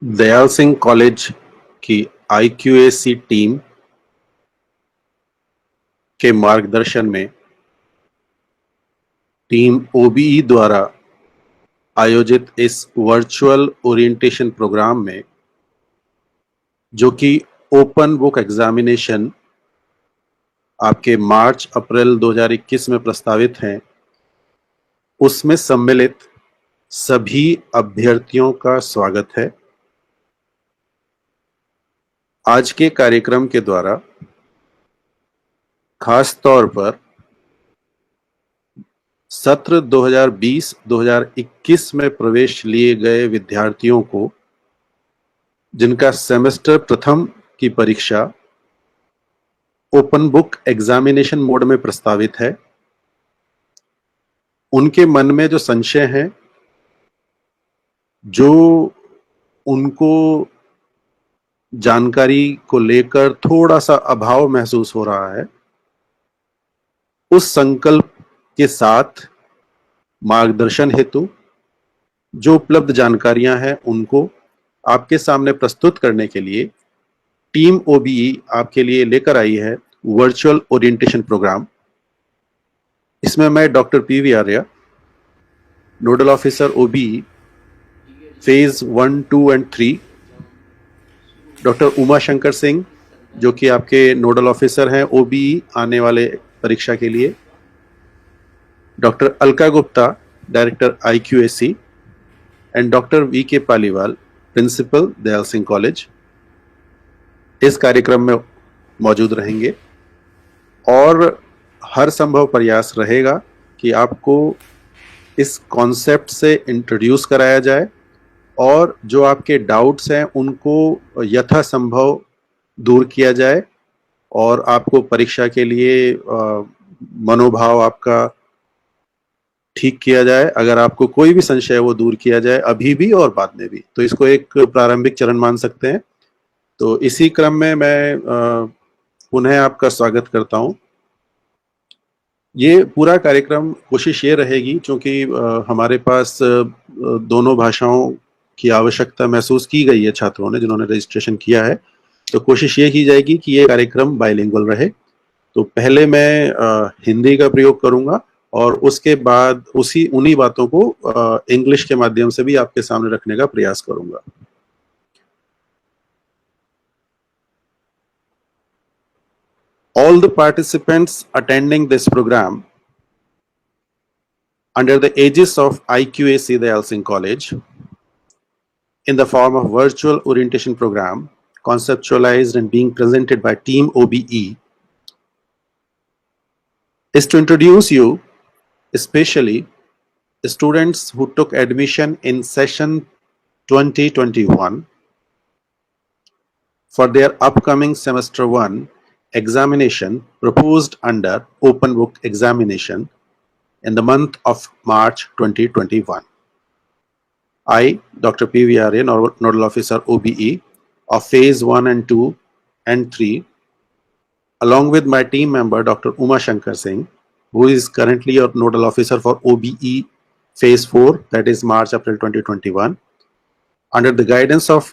Dayal Singh college की IQAC team के मार्गदर्शन में टीम OBE द्वारा आयोजित इस वर्चुअल ओरिएंटेशन प्रोग्राम में, जो कि ओपन बुक एग्जामिनेशन आपके मार्च अप्रैल 2021 में प्रस्तावित हैं, उसमें सम्मिलित सभी अभ्यर्थियों का स्वागत है। आज के कार्यक्रम के द्वारा खास तौर पर सत्र 2020-2021 में प्रवेश लिए गए विद्यार्थियों को, जिनका सेमेस्टर प्रथम की परीक्षा ओपन बुक एग्जामिनेशन मोड में प्रस्तावित है, उनके मन में जो संशय हैं, जो उनको जानकारी को लेकर थोड़ा सा अभाव महसूस हो रहा है, उस संकल्प के साथ मार्गदर्शन हेतु जो उपलब्ध जानकारियां हैं उनको आपके सामने प्रस्तुत करने के लिए टीम OBE आपके लिए लेकर आई है वर्चुअल ओरिएंटेशन प्रोग्राम। इसमें मैं doctor PV Arya, nodal officer OBE phase 1, 2 and 3, doctor Uma Shankar Singh जो कि आपके नोडल ऑफिसर हैं OBE आने वाले परीक्षा के लिए, doctor Alka Gupta, director IQAC, and doctor VK Paliwal, principal Dayal Singh college, इस कार्यक्रम में मौजूद रहेंगे और हर संभव प्रयास रहेगा कि आपको इस कॉन्सेप्ट से इंट्रोड्यूस कराया जाए और जो आपके डाउट्स हैं उनको यथासंभव दूर किया जाए और आपको परीक्षा के लिए मनोभाव आपका ठीक किया जाए। अगर आपको कोई भी संशय वो दूर किया जाए, अभी भी और बाद में भी। तो इसको एक प्रारंभिक चरण मान सकते हैं। तो इसी क्रम में मैं पुनः आपका स्वागत करता हूं। ये पूरा कार्यक्रम कोशिश ये रहेगी, क्योंकि हमारे पास दोनों भाषाओं की आवश्यकता महसूस की गई है छात्रों ने जिन्होंने रजिस्ट्रेशन किया है, तो कोशिश ये की जाएगी कि ये कार्यक्रम बाइलिंगुअल रहे। तो पहले मैं हिंदी का प्रयोग करूंगा और उसके बाद उन्हीं बातों को इंग्लिश के माध्यम से भी आपके सामने रखने का प्रयास करूंगा। All the participants attending this program under the aegis of IQAC Dayal Singh College in the form of virtual orientation program conceptualized and being presented by Team OBE is to introduce you especially students who took admission in session 2021 for their upcoming semester 1 examination proposed under open book examination in the month of March 2021. I, Dr. PV Arya, Nodal Officer OBE of Phase 1 and 2 and 3, along with my team member Dr. Uma Shankar Singh, who is currently your Nodal Officer for OBE Phase 4, that is March-April 2021, under the guidance of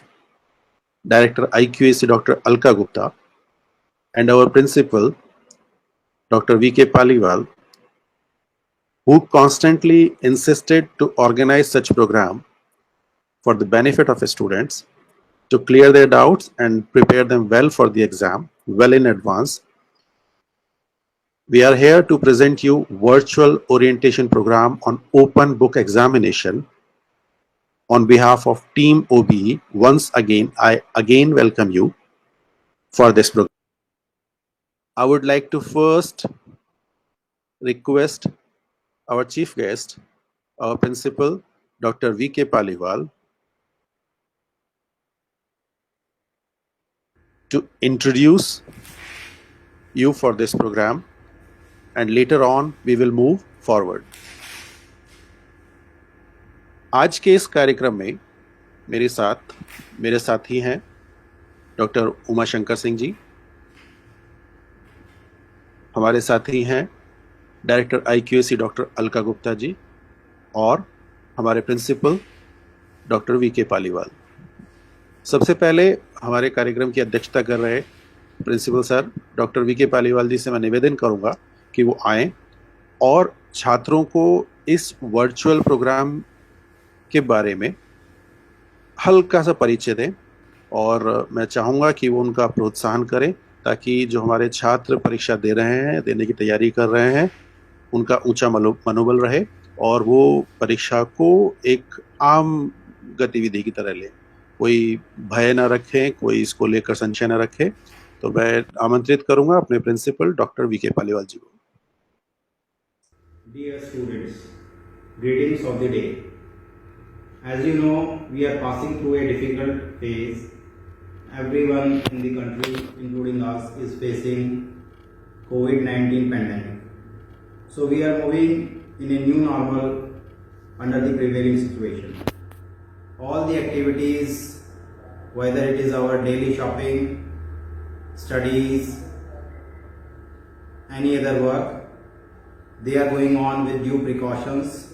Director IQAC Dr. Alka Gupta and our principal Dr. VK Paliwal, who constantly insisted to organize such program for the benefit of students to clear their doubts and prepare them well for the exam, well in advance. We are here to present you virtual orientation program on open book examination on behalf of Team OBE. Once again, I again welcome you for this program. I would like to first request our chief guest, our principal, Dr. VK Paliwal, to introduce you for this program, and later on we will move forward. आज के इस कार्यक्रम में मेरे साथी हैं doctor Uma Shankar Singh ji, हमारे साथी हैं director IQAC doctor Alka Gupta ji और हमारे प्रिंसिपल डॉक्टर VK पालीवाल। सबसे पहले हमारे कार्यक्रम की अध्यक्षता कर रहे प्रिंसिपल सर डॉक्टर वी के पालीवाल जी से मैं निवेदन करूंगा कि वो आए और छात्रों को इस वर्चुअल प्रोग्राम के बारे में हल्का सा परिचय दें और मैं चाहूंगा कि वो उनका प्रोत्साहन करें ताकि जो हमारे छात्र परीक्षा दे रहे हैं, देने की तैयारी कर रहे हैं, उनका ऊंचा मनोबल रहे और वो परीक्षा को एक आम गतिविधि की तरह लें, कोई भय ना रखें, कोई इसको लेकर संशय ना रखे। तो मैं आमंत्रित करूंगा अपने प्रिंसिपल डॉक्टर वी के पालीवाल जी को। Dear students, greetings of the day. As you know, we are passing through a difficult phase. Everyone in the country, including us, is facing COVID-19 pandemic. So we are moving in a new normal under the prevailing situation. All the activities, whether it is our daily shopping, studies, any other work, they are going on with due precautions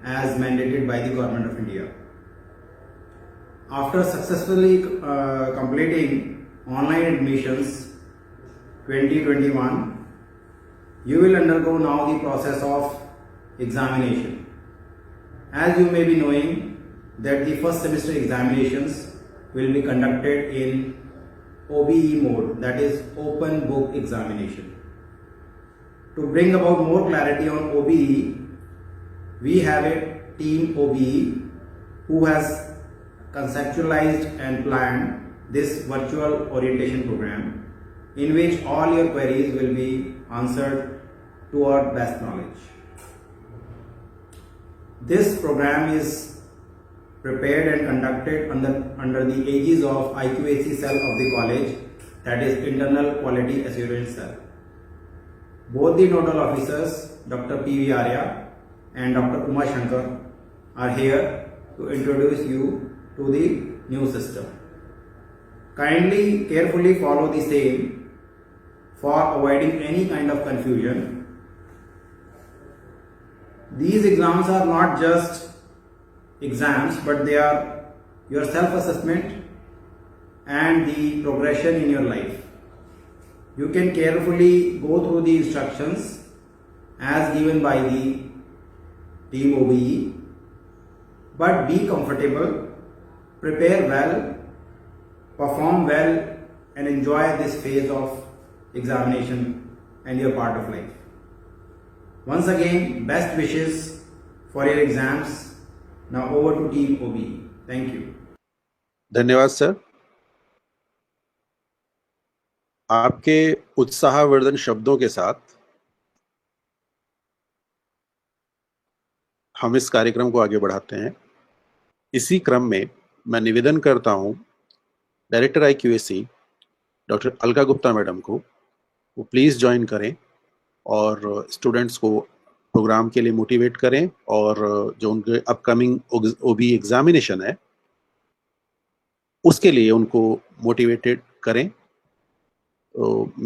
as mandated by the Government of India. After successfully completing online admissions 2021, you will undergo now the process of examination. As you may be knowing that the first semester examinations will be conducted in OBE mode, that is open book examination. To bring about more clarity on OBE, we have a team OBE who has conceptualized and planned this virtual orientation program in which all your queries will be answered to our best knowledge. This program is prepared and conducted under the aegis of IQAC cell of the college, that is Internal Quality Assurance Cell. Both the nodal officers, Dr. P.V. Arya and Dr. Uma Shankar, are here to introduce you to the new system. Kindly, carefully follow the same for avoiding any kind of confusion. These exams are not just exams, but they are your self-assessment and the progression in your life. You can carefully go through the instructions as given by the team OBE, but be comfortable, prepare well, perform well, and enjoy this phase of examination and your part of life. Once again, best wishes for your exams. Now over to team OBE. Thank you. धन्यवाद sir. आपके उत्साहवर्धन शब्दों के साथ हम इस कार्यक्रम को आगे बढ़ाते हैं। इसी क्रम में मैं निवेदन करता हूं director IQAC doctor Alka Gupta madam को, वो प्लीज ज्वाइन करें और स्टूडेंट्स को प्रोग्राम के लिए मोटिवेट करें और जो उनके अपकमिंग OBE एग्जामिनेशन है उसके लिए उनको मोटिवेटेड करें।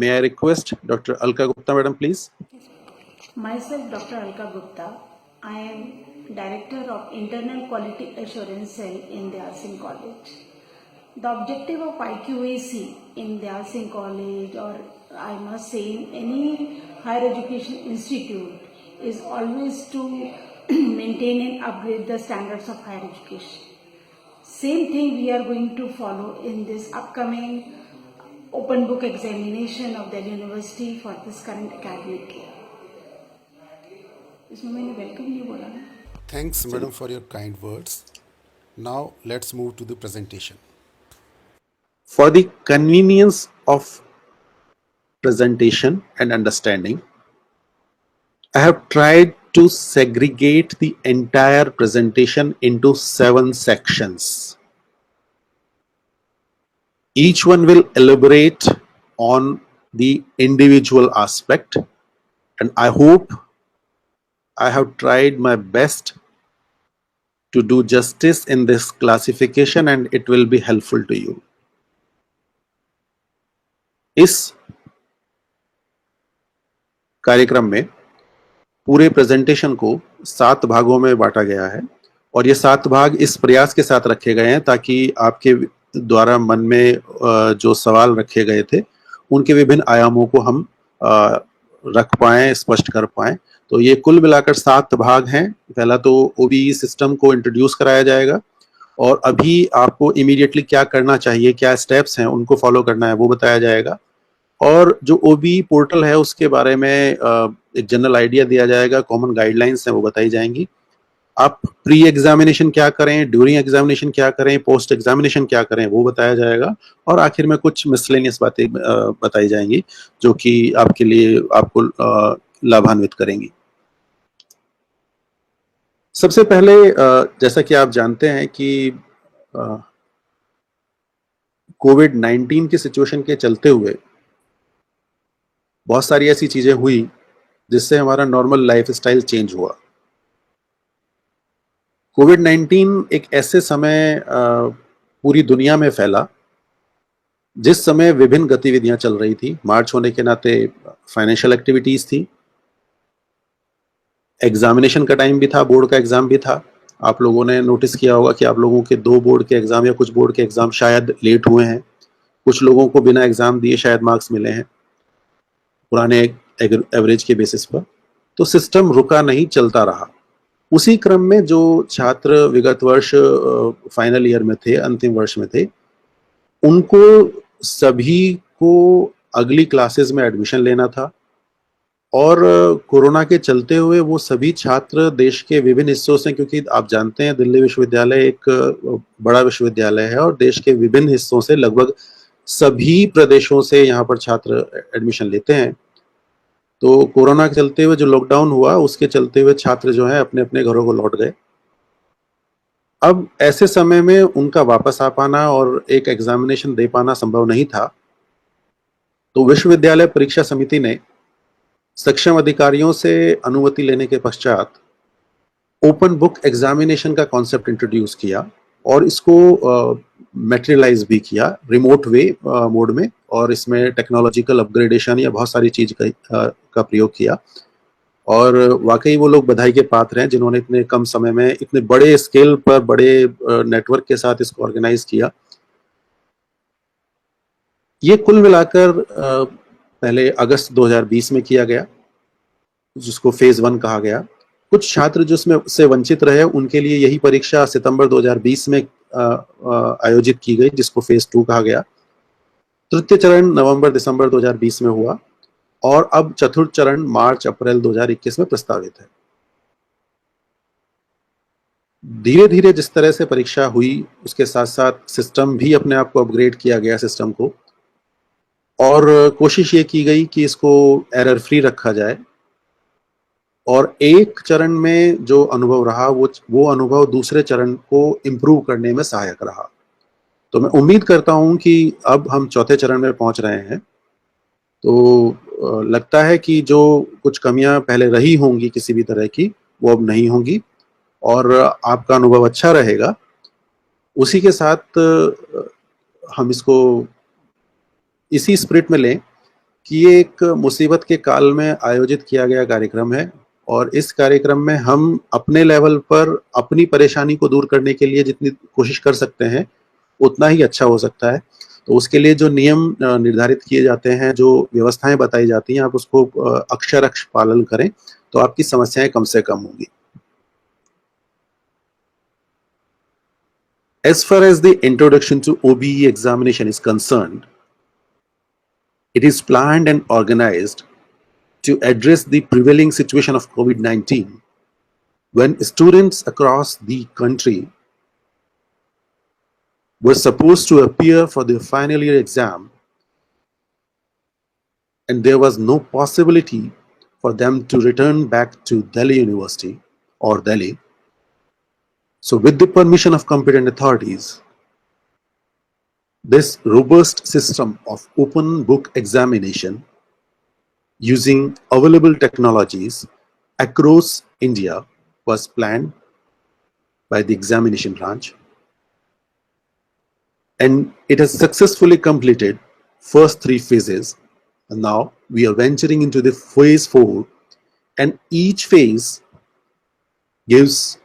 May I request Dr. Alka Gupta, madam, please? Myself, Dr. Alka Gupta. I am Director of Internal Quality Assurance Cell in Dayal Singh College. The objective of IQAC in Dayal Singh College, or I must say in any higher education institute, is always to maintain and upgrade the standards of higher education. Same thing we are going to follow in this upcoming open book examination of the university for this current academic year. इसमें मैंने welcome नहीं बोला ना। Thanks, madam, for your kind words. Now let's move to the presentation. For the convenience of presentation and understanding, I have tried to segregate the entire presentation into 7 sections. Each one will elaborate on the individual aspect, and I hope I have tried my best to do justice in this classification and it will be helpful to you. इस कार्यक्रम में पूरे presentation को 7 भागों में बांटा गया है और ये 7 भाग इस प्रयास के साथ रखे गए हैं ताकि आपके द्वारा मन में जो सवाल रखे गए थे उनके विभिन्न आयामों को हम रख पाएं, स्पष्ट कर पाएं। तो ये कुल मिलाकर 7 भाग हैं। पहला तो ओबीई सिस्टम को इंट्रोड्यूस कराया जाएगा और अभी आपको इमीडिएटली क्या करना चाहिए, क्या स्टेप्स हैं उनको फॉलो करना है वो बताया जाएगा। और जो ओबीई पोर्टल है उसके बारे में एक जनरल आइडिया दिया जाएगा, कॉमन गाइडलाइंस हैं वो बताई जाएंगी। आप प्री एग्जामिनेशन क्या करें, ड्यूरिंग एग्जामिनेशन क्या करें, पोस्ट एग्जामिनेशन क्या करें वो बताया जाएगा। और आखिर में कुछ मिसलेनियस बातें बताई जाएंगी जो कि आपके लिए आपको लाभान्वित करेंगी। सबसे पहले जैसा कि आप जानते हैं कि कोविड-19 की सिचुएशन के चलते हुए बहुत सारी ऐसी चीजें हुई जिससे हमारा नॉर्मल लाइफ स्टाइल चेंज हुआ। कोविड-19 एक ऐसे समय पूरी दुनिया में फैला जिस समय विभिन्न गतिविधियां चल रही थी। मार्च होने के नाते फाइनेंशियल एक्टिविटीज थी, एग्जामिनेशन का टाइम भी था, बोर्ड का एग्जाम भी था। आप लोगों ने नोटिस किया होगा कि आप लोगों के 2 बोर्ड के एग्जाम या कुछ बोर्ड के एग्जाम शायद लेट हुए हैं, कुछ लोगों को बिना एग्जाम दिए शायद मार्क्स मिले हैं पुराने एवरेज के बेसिस पर। तो सिस्टम रुका नहीं, चलता रहा। उसी क्रम में जो छात्र विगत वर्ष फाइनल ईयर में थे, अंतिम वर्ष में थे, उनको सभी को अगली क्लासेस में एडमिशन लेना था और कोरोना के चलते हुए वो सभी छात्र देश के विभिन्न हिस्सों से, क्योंकि आप जानते हैं दिल्ली विश्वविद्यालय एक बड़ा विश्वविद्यालय है और देश के विभिन्न हिस्सों से, लगभग सभी प्रदेशों से यहाँ पर छात्र एडमिशन लेते हैं। तो कोरोना के चलते हुए जो लॉकडाउन हुआ उसके चलते हुए छात्र जो है अपने अपने घरों को लौट गए। अब ऐसे समय में उनका वापस आ पाना और एक एग्जामिनेशन दे पाना संभव नहीं था। तो विश्वविद्यालय परीक्षा समिति ने सक्षम अधिकारियों से अनुमति लेने के पश्चात ओपन बुक एग्जामिनेशन का कॉन्सेप्ट इंट्रोड्यूस किया और इसको मटेरियलाइज भी किया रिमोट वे मोड में, और इसमें टेक्नोलॉजिकल अपग्रेडेशन या बहुत सारी चीज का प्रयोग किया। और वाकई वो लोग बधाई के पात्र हैं जिन्होंने इतने कम समय में इतने बड़े स्केल पर, बड़े नेटवर्क के साथ इसको ऑर्गेनाइज किया। ये कुल मिलाकर पहले अगस्त 2020 में किया गया, जिसको फेज 1 कहा गया। कुछ छात्र जो इसमें से वंचित रहे उनके लिए यही परीक्षा सितंबर 2020 में आयोजित की गई, जिसको फेज 2 कहा गया। तृतीय चरण नवंबर दिसंबर 2020 में हुआ और अब चतुर्थ चरण मार्च अप्रैल 2021 में प्रस्तावित है। धीरे धीरे जिस तरह से परीक्षा हुई उसके साथ साथ सिस्टम भी अपने आप को अपग्रेड किया गया सिस्टम को, और कोशिश ये की गई कि इसको एरर फ्री रखा जाए। और एक चरण में जो अनुभव रहा वो अनुभव दूसरे चरण को इम्प्रूव करने में सहायक रहा। तो मैं उम्मीद करता हूं कि अब हम चौथे चरण में पहुंच रहे हैं। तो लगता है कि जो कुछ कमियां पहले रही होंगी किसी भी तरह की, वो अब नहीं होंगी और आपका अनुभव अच्छा रहेगा। उसी के साथ हम इसको इसी स्पिरिट में लें कि ये एक मुसीबत के काल में आयोजित किया गया कार्यक्रम है और इस कार्यक्रम में हम अपने लेवल पर अपनी परेशानी को दूर करने के लिए जितनी कोशिश कर सकते हैं उतना ही अच्छा हो सकता है। तो उसके लिए जो नियम निर्धारित किए जाते हैं, जो व्यवस्थाएं बताई जाती हैं, आप उसको अक्षर पालन करें तो आपकी समस्याएं कम से कम होंगी। As far as the introduction to OBE examination is concerned, it is planned and organized to address the prevailing situation of COVID-19 when students across the country were supposed to appear for their final year exam and there was no possibility for them to return back to Delhi University or Delhi. So with the permission of competent authorities, this robust system of open book examination using available technologies across India was planned by the examination branch, and it has successfully completed first 3 phases, and now we are venturing into the phase 4, and each phase gives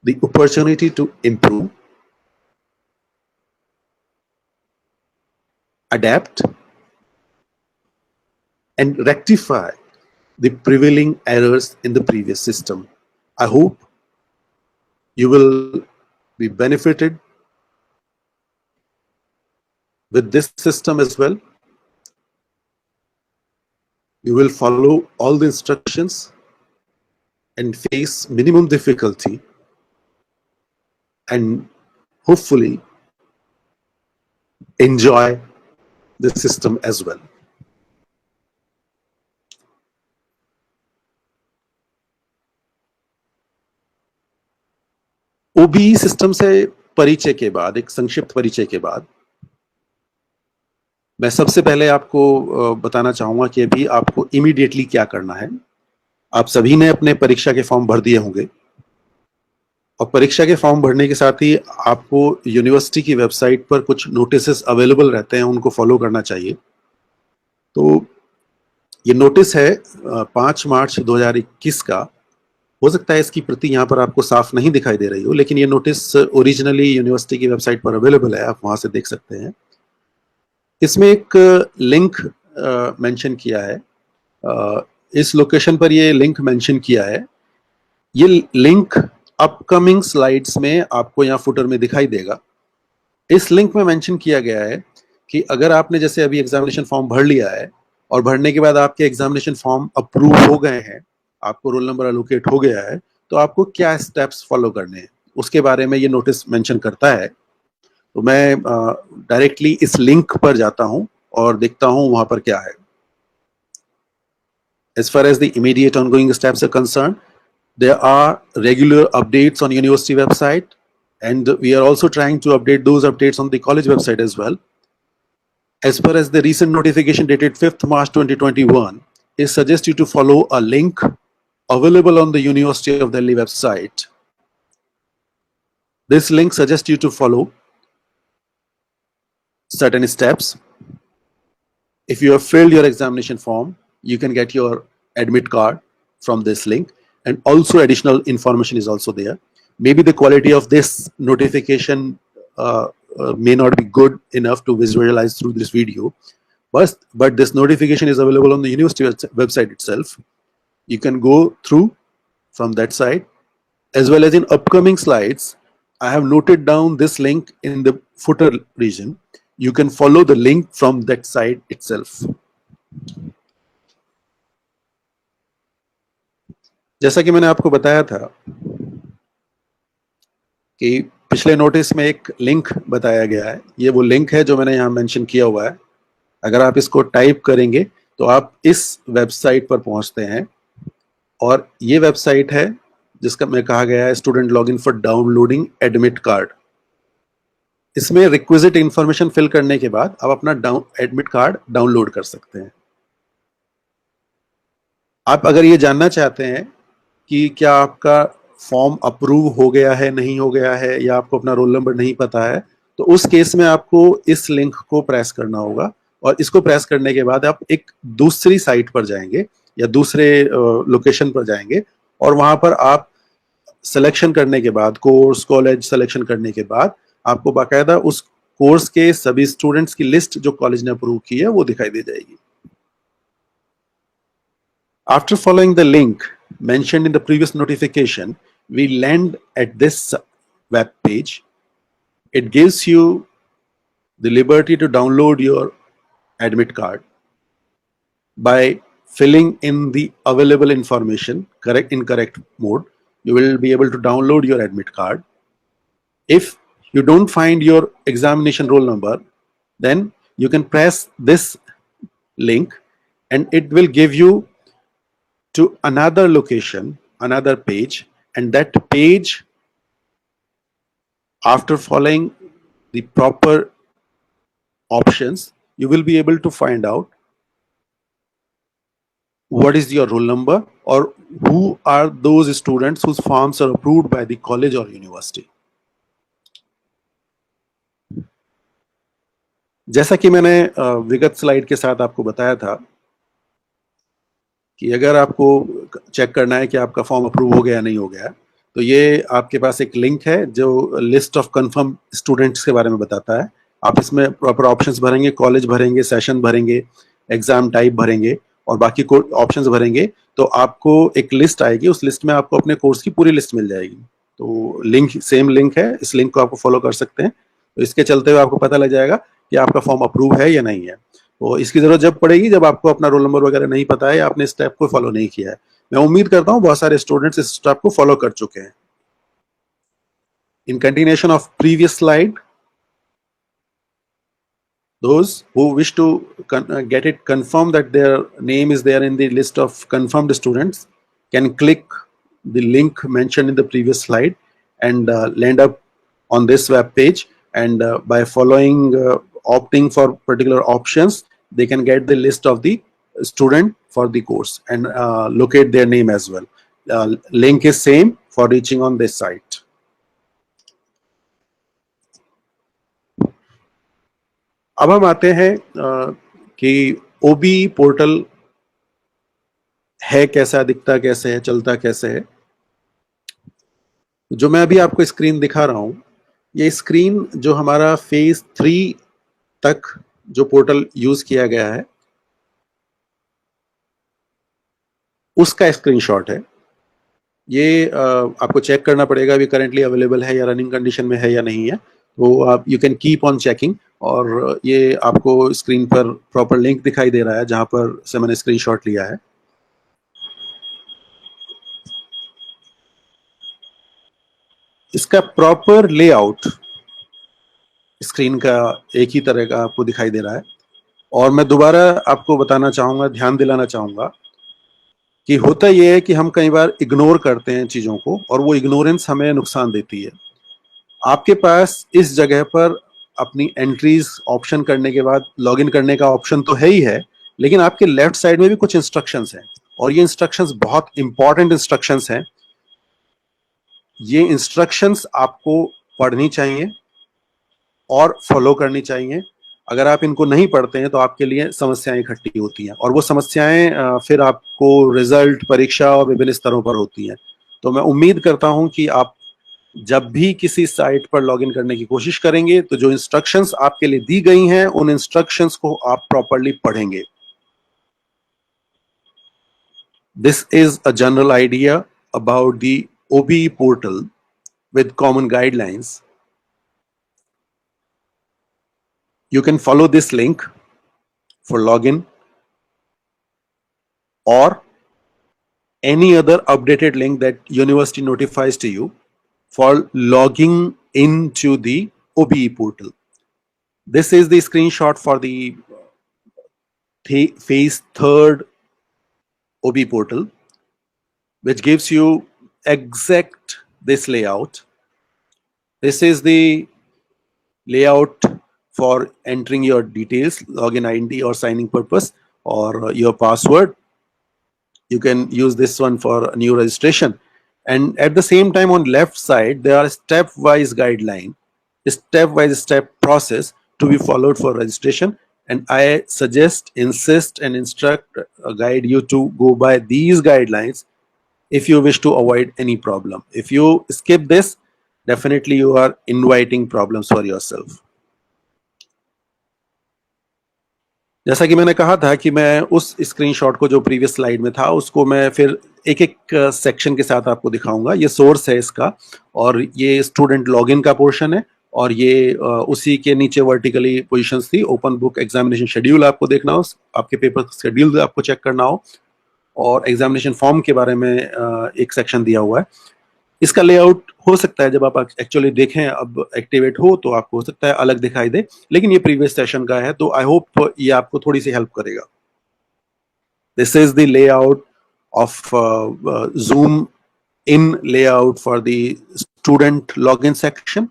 the opportunity to improve, adapt and rectify the prevailing errors in the previous system. I hope you will be benefited with this system as well. You will follow all the instructions and face minimum difficulty, and hopefully enjoy the system as well. OBE system से परिचय के बाद, एक संक्षिप्त परिचय के बाद, मैं सबसे पहले आपको बताना चाहूंगा कि अभी आपको इमीडिएटली क्या करना है। आप सभी ने अपने परीक्षा के फॉर्म भर दिए होंगे और परीक्षा के फॉर्म भरने के साथ ही आपको यूनिवर्सिटी की वेबसाइट पर कुछ नोटिसेस अवेलेबल रहते हैं, उनको फॉलो करना चाहिए। तो ये नोटिस है 5 मार्च 2021 का। हो सकता है इसकी प्रति यहाँ पर आपको साफ नहीं दिखाई दे रही हो, लेकिन ये नोटिस ओरिजिनली यूनिवर्सिटी की वेबसाइट पर अवेलेबल है, आप वहां से देख सकते हैं। इसमें एक लिंक मेंशन किया है, इस लोकेशन पर ये लिंक मेंशन किया है। ये लिंक अपकमिंग स्लाइड्स में आपको यहाँ फुटर में दिखाई देगा। इस लिंक में मेंशन किया गया है कि अगर आपने जैसे अभी एग्जामिनेशन फॉर्म भर लिया है और भरने के बाद आपके एग्जामिनेशन फॉर्म अप्रूव हो गए हैं, आपको रोल नंबर एलोकेट हो गया है, तो आपको क्या स्टेप्स फॉलो करने हैं उसके बारे में ये नोटिस मेंशन करता है। तो मैं डायरेक्टली इस लिंक पर जाता हूं और देखता हूं वहां पर क्या है। As far as the immediate ongoing steps are concerned, there are regular updates on university website, and we are also trying to update those updates on the college website as well. As far as the recent notification dated 5th March 2021, it suggests you to follow a link available on the University of Delhi website. This link suggests you to follow certain steps. If you have filled your examination form, you can get your admit card from this link, and also additional information is also there. Maybe the quality of this notification may not be good enough to visualize through this video, but this notification is available on the university website itself. You can go through from that side, as well as in upcoming slides. I have noted down this link in the footer region. You can follow the link from that side itself. जैसा कि मैंने आपको बताया था कि पिछले notice में एक लिंक बताया गया है, ये वो लिंक है जो मैंने यहाँ मेंशन किया हुआ है। अगर आप इसको टाइप करेंगे तो आप इस वेबसाइट पर पहुंचते हैं, और ये वेबसाइट है जिसका में कहा गया है student login for downloading admit card. इसमें रिक्विजिट इंफॉर्मेशन फिल करने के बाद आप अपना एडमिट कार्ड डाउनलोड कर सकते हैं। आप अगर ये जानना चाहते हैं कि क्या आपका फॉर्म अप्रूव हो गया है, नहीं हो गया है, या आपको अपना रोल नंबर नहीं पता है, तो उस केस में आपको इस लिंक को प्रेस करना होगा, और इसको प्रेस करने के बाद आप एक दूसरी साइट पर जाएंगे या दूसरे लोकेशन पर जाएंगे, और वहां पर आप सिलेक्शन करने के बाद, कोर्स कॉलेज सिलेक्शन करने के बाद आपको बाकायदा उस कोर्स के सभी स्टूडेंट्स की लिस्ट जो कॉलेज ने अप्रूव की है वो दिखाई दे जाएगी। After following the link mentioned in the previous notification, we land at this web page. It gives you the liberty to download your admit card by filling in the available information in correct mode. You will be able to download your admit card. If you don't find your examination roll number, then you can press this link and it will give you to another location, another page, and that page, after following the proper options, you will be able to find out what is your roll number or who are those students whose forms are approved by the college or university. जैसा कि मैंने विगत slide के साथ आपको बताया था कि अगर आपको चेक करना है कि आपका फॉर्म अप्रूव हो गया या नहीं हो गया, तो ये आपके पास एक लिंक है जो लिस्ट ऑफ कंफर्म स्टूडेंट्स के बारे में बताता है। आप इसमें प्रॉपर ऑप्शंस भरेंगे, कॉलेज भरेंगे, सेशन भरेंगे, एग्जाम टाइप भरेंगे और बाकी ऑप्शंस भरेंगे, तो आपको एक लिस्ट आएगी। उस लिस्ट में आपको अपने कोर्स की पूरी लिस्ट मिल जाएगी। तो लिंक सेम लिंक है, इस लिंक को आपको फॉलो कर सकते हैं। तो इसके चलते हुए आपको पता लग जाएगा कि आपका फॉर्म अप्रूव है या नहीं है। तो इसकी जरूरत जब पड़ेगी जब आपको अपना रोल नंबर वगैरह नहीं पता है या आपने स्टेप को फॉलो नहीं किया है। मैं उम्मीद करता हूँ बहुत सारे स्टूडेंट्स इस स्टेप को फॉलो कर चुके हैं। In continuation of previous slide, those who wish to get it confirmed that their name is there in the list of confirmed students can click the link mentioned in the previous slide and land up on this web page, and by following opting for particular options, they can get the list of the student for the course and locate their name as well. Link is same for reaching on this site. अब हम आते हैं कि ओबी portal है कैसा, दिखता कैसे है, चलता कैसे है। जो मैं अभी आपको स्क्रीन दिखा रहा हूं, ये स्क्रीन जो हमारा फेज 3 तक जो पोर्टल यूज किया गया है उसका स्क्रीनशॉट है। ये आपको चेक करना पड़ेगा अभी करेंटली अवेलेबल है या रनिंग कंडीशन में है या नहीं है। तो आप you can keep on checking, और ये आपको स्क्रीन पर प्रॉपर लिंक दिखाई दे रहा है जहां पर से मैंने स्क्रीनशॉट लिया है। इसका प्रॉपर लेआउट स्क्रीन का एक ही तरह का आपको दिखाई दे रहा है। और मैं दोबारा आपको बताना चाहूंगा, ध्यान दिलाना चाहूंगा कि होता यह है कि हम कई बार इग्नोर करते हैं चीजों को और वो इग्नोरेंस हमें नुकसान देती है। आपके पास इस जगह पर अपनी एंट्रीज ऑप्शन करने के बाद लॉगिन करने का ऑप्शन तो है ही है, लेकिन आपके लेफ्ट साइड में भी कुछ इंस्ट्रक्शंस हैं और ये इंस्ट्रक्शंस बहुत इंपॉर्टेंट इंस्ट्रक्शंस हैं। ये इंस्ट्रक्शंस आपको पढ़नी चाहिए और फॉलो करनी चाहिए। अगर आप इनको नहीं पढ़ते हैं तो आपके लिए समस्याएं इकट्ठी होती हैं और वो समस्याएं फिर आपको रिजल्ट, परीक्षा और विभिन्न स्तरों पर होती हैं। तो मैं उम्मीद करता हूं कि आप जब भी किसी साइट पर लॉगिन करने की कोशिश करेंगे तो जो इंस्ट्रक्शंस आपके लिए दी गई हैं उन इंस्ट्रक्शंस को आप प्रॉपर्ली पढ़ेंगे। This is a general idea about the OBE portal with common guidelines. You can follow this link for login or any other updated link that university notifies to you for logging into the OBE portal. This is the screenshot for the phase 3rd OBE portal, which gives you exact this layout. This is the layout for entering your details, login ID or signing purpose, or your password. You can use this one for new registration. And at the same time, on left side, there are step-wise guideline, step process to be followed for registration. And I suggest, insist, and instruct, guide you to go by these guidelines if you wish to avoid any problem. If you skip this, definitely you are inviting problems for yourself. जैसा कि मैंने कहा था कि मैं उस screenshot को जो प्रीवियस स्लाइड में था उसको मैं फिर एक एक सेक्शन के साथ आपको दिखाऊंगा। ये सोर्स है इसका और ये स्टूडेंट लॉगिन का पोर्शन है और ये उसी के नीचे वर्टिकली पोजीशंस थी। ओपन बुक एग्जामिनेशन शेड्यूल आपको देखना हो, आपके पेपर शेड्यूल आपको चेक करना हो, और एग्जामिनेशन फॉर्म के बारे में एक सेक्शन दिया हुआ है। इसका लेआउट हो सकता है जब आप एक्चुअली देखें अब एक्टिवेट हो तो आपको हो सकता है अलग दिखाई दे, लेकिन ये प्रीवियस सेशन का है तो आई होप ये आपको थोड़ी सी हेल्प करेगा। This is the layout of Zoom in layout for the student login section,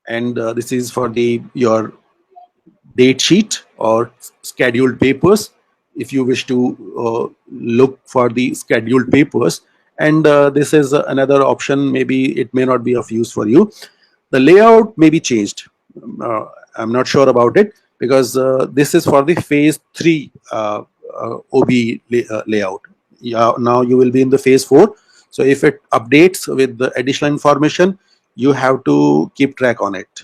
and this is for the your date sheet or scheduled papers if you wish to look for the scheduled papers. And this is another option, maybe it may not be of use for you. The layout may be changed. I'm not sure about it because this is for the phase 3 OBE layout. Yeah, now you will be in the phase 4. So if it updates with the additional information, you have to keep track on it.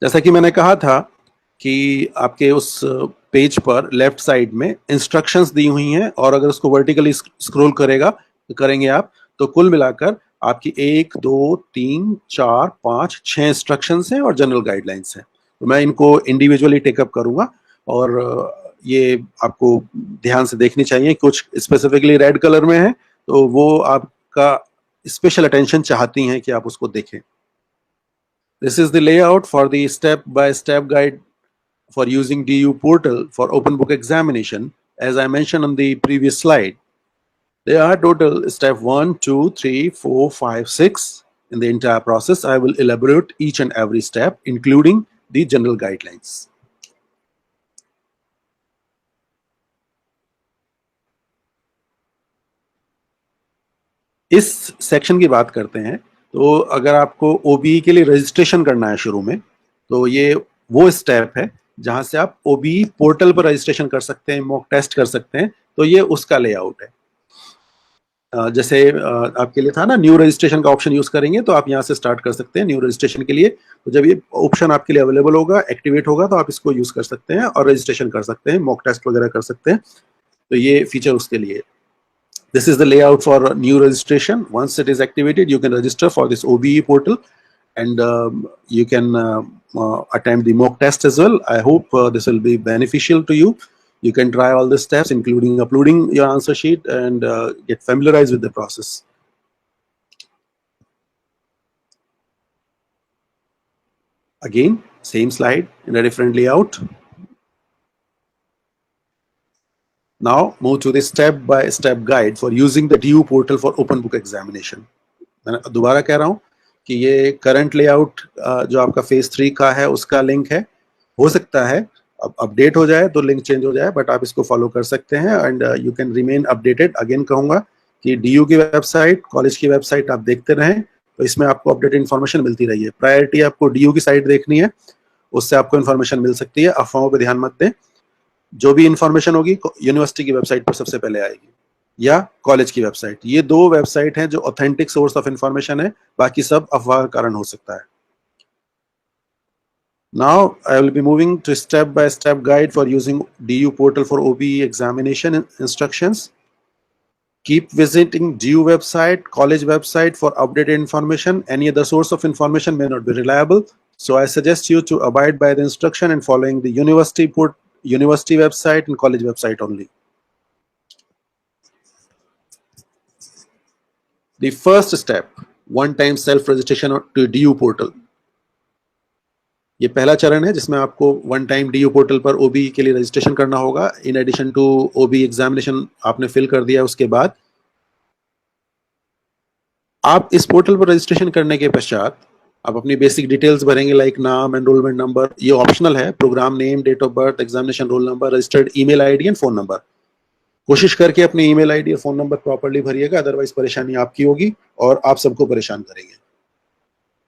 जैसा कि मैंने कहा था कि आपके उस page पर left side में इंस्ट्रक्शंस दी हुई हैं, और अगर उसको वर्टिकली स्क्रॉल करेंगे आप, तो कुल मिलाकर आपकी 1, 2, 3, 4, 5, 6 इंस्ट्रक्शंस हैं और जनरल गाइडलाइंस हैं। तो मैं इनको इंडिविजुअली टेकअप करूंगा, और ये आपको ध्यान से देखनी चाहिए। कुछ स्पेसिफिकली रेड कलर में है, तो वो आपका स्पेशल अटेंशन चाहती हैं कि आप उसको देखें। This is the layout for the step-by-step guide for using DU portal for open book examination. As I mentioned on the previous slide, there are total step 1, 2, 3, 4, 5, 6 in the entire process. I will elaborate each and every step, including the general guidelines. इस section की बात करते हैं, तो अगर आपको OBE के लिए रजिस्ट्रेशन करना है शुरू में, तो ये वो स्टेप है जहां से आप ओबीई पोर्टल पर रजिस्ट्रेशन कर सकते हैं, मॉक टेस्ट कर सकते हैं। तो ये उसका लेआउट है। जैसे आपके लिए था ना, न्यू रजिस्ट्रेशन का ऑप्शन यूज करेंगे, तो आप यहाँ से स्टार्ट कर सकते हैं न्यू रजिस्ट्रेशन के लिए। तो जब ये ऑप्शन आपके लिए अवेलेबल होगा, एक्टिवेट होगा, तो आप इसको यूज कर सकते हैं और रजिस्ट्रेशन कर सकते हैं, मॉक टेस्ट वगैरह कर सकते हैं। तो ये फीचर उसके लिए। This is the layout for new registration. Once it is activated, you can register for this OBE portal, and you can attempt the mock test as well. I hope this will be beneficial to you. You can try all the steps, including uploading your answer sheet, and get familiarized with the process. Again, same slide in a different layout. Now move to the step-by-step guide for using the DU portal for open book examination. मैं दोबारा कह रहा हूँ कि ये current layout जो आपका phase 3 का है उसका लिंक है। हो सकता है अब अपडेट हो जाए तो लिंक चेंज हो जाए, बट आप इसको फॉलो कर सकते हैं, and you can remain updated. Again कहूंगा कि DU की वेबसाइट, कॉलेज की वेबसाइट आप देखते रहें, तो इसमें आपको अपडेटेड इन्फॉर्मेशन मिलती रही है। प्रायोरिटी आपको DU की साइट देखनी है, उससे आपको इन्फॉर्मेशन मिल सकती है। अफवाहों पर ध्यान मत दें। जो भी इंफॉर्मेशन होगी यूनिवर्सिटी की वेबसाइट पर सबसे पहले आएगी, या कॉलेज की वेबसाइट। ये दो वेबसाइट हैं जो ऑथेंटिक सोर्स ऑफ इंफॉर्मेशन है, बाकी सब अफवाह का कारण हो सकता है। Now I will be moving to step-by-step guide for using DU portal for OBE examination instructions. Keep visiting DU website, college website for updated information. Any other source of information may not be reliable, so I suggest you to abide by the instruction and following the university website and college website only. The first step, one-time self-registration to DU portal. ये पहला चरण है जिसमें आपको one time DU portal पर OBE के लिए registration करना होगा। In addition to OBE examination आपने फिल कर दिया, उसके बाद आप इस पोर्टल पर रजिस्ट्रेशन करने के पश्चात आप अपनी बेसिक डिटेल्स भरेंगे, लाइक नाम, एनरोलमेंट नंबर, ये ऑप्शनल है, program name, date of birth, examination roll number, registered email ID and phone number. कोशिश करके अपनी ईमेल आईडी और फोन नंबर प्रॉपर्ली भरिएगा, अदरवाइज परेशानी आपकी होगी और आप सबको परेशान करेंगे।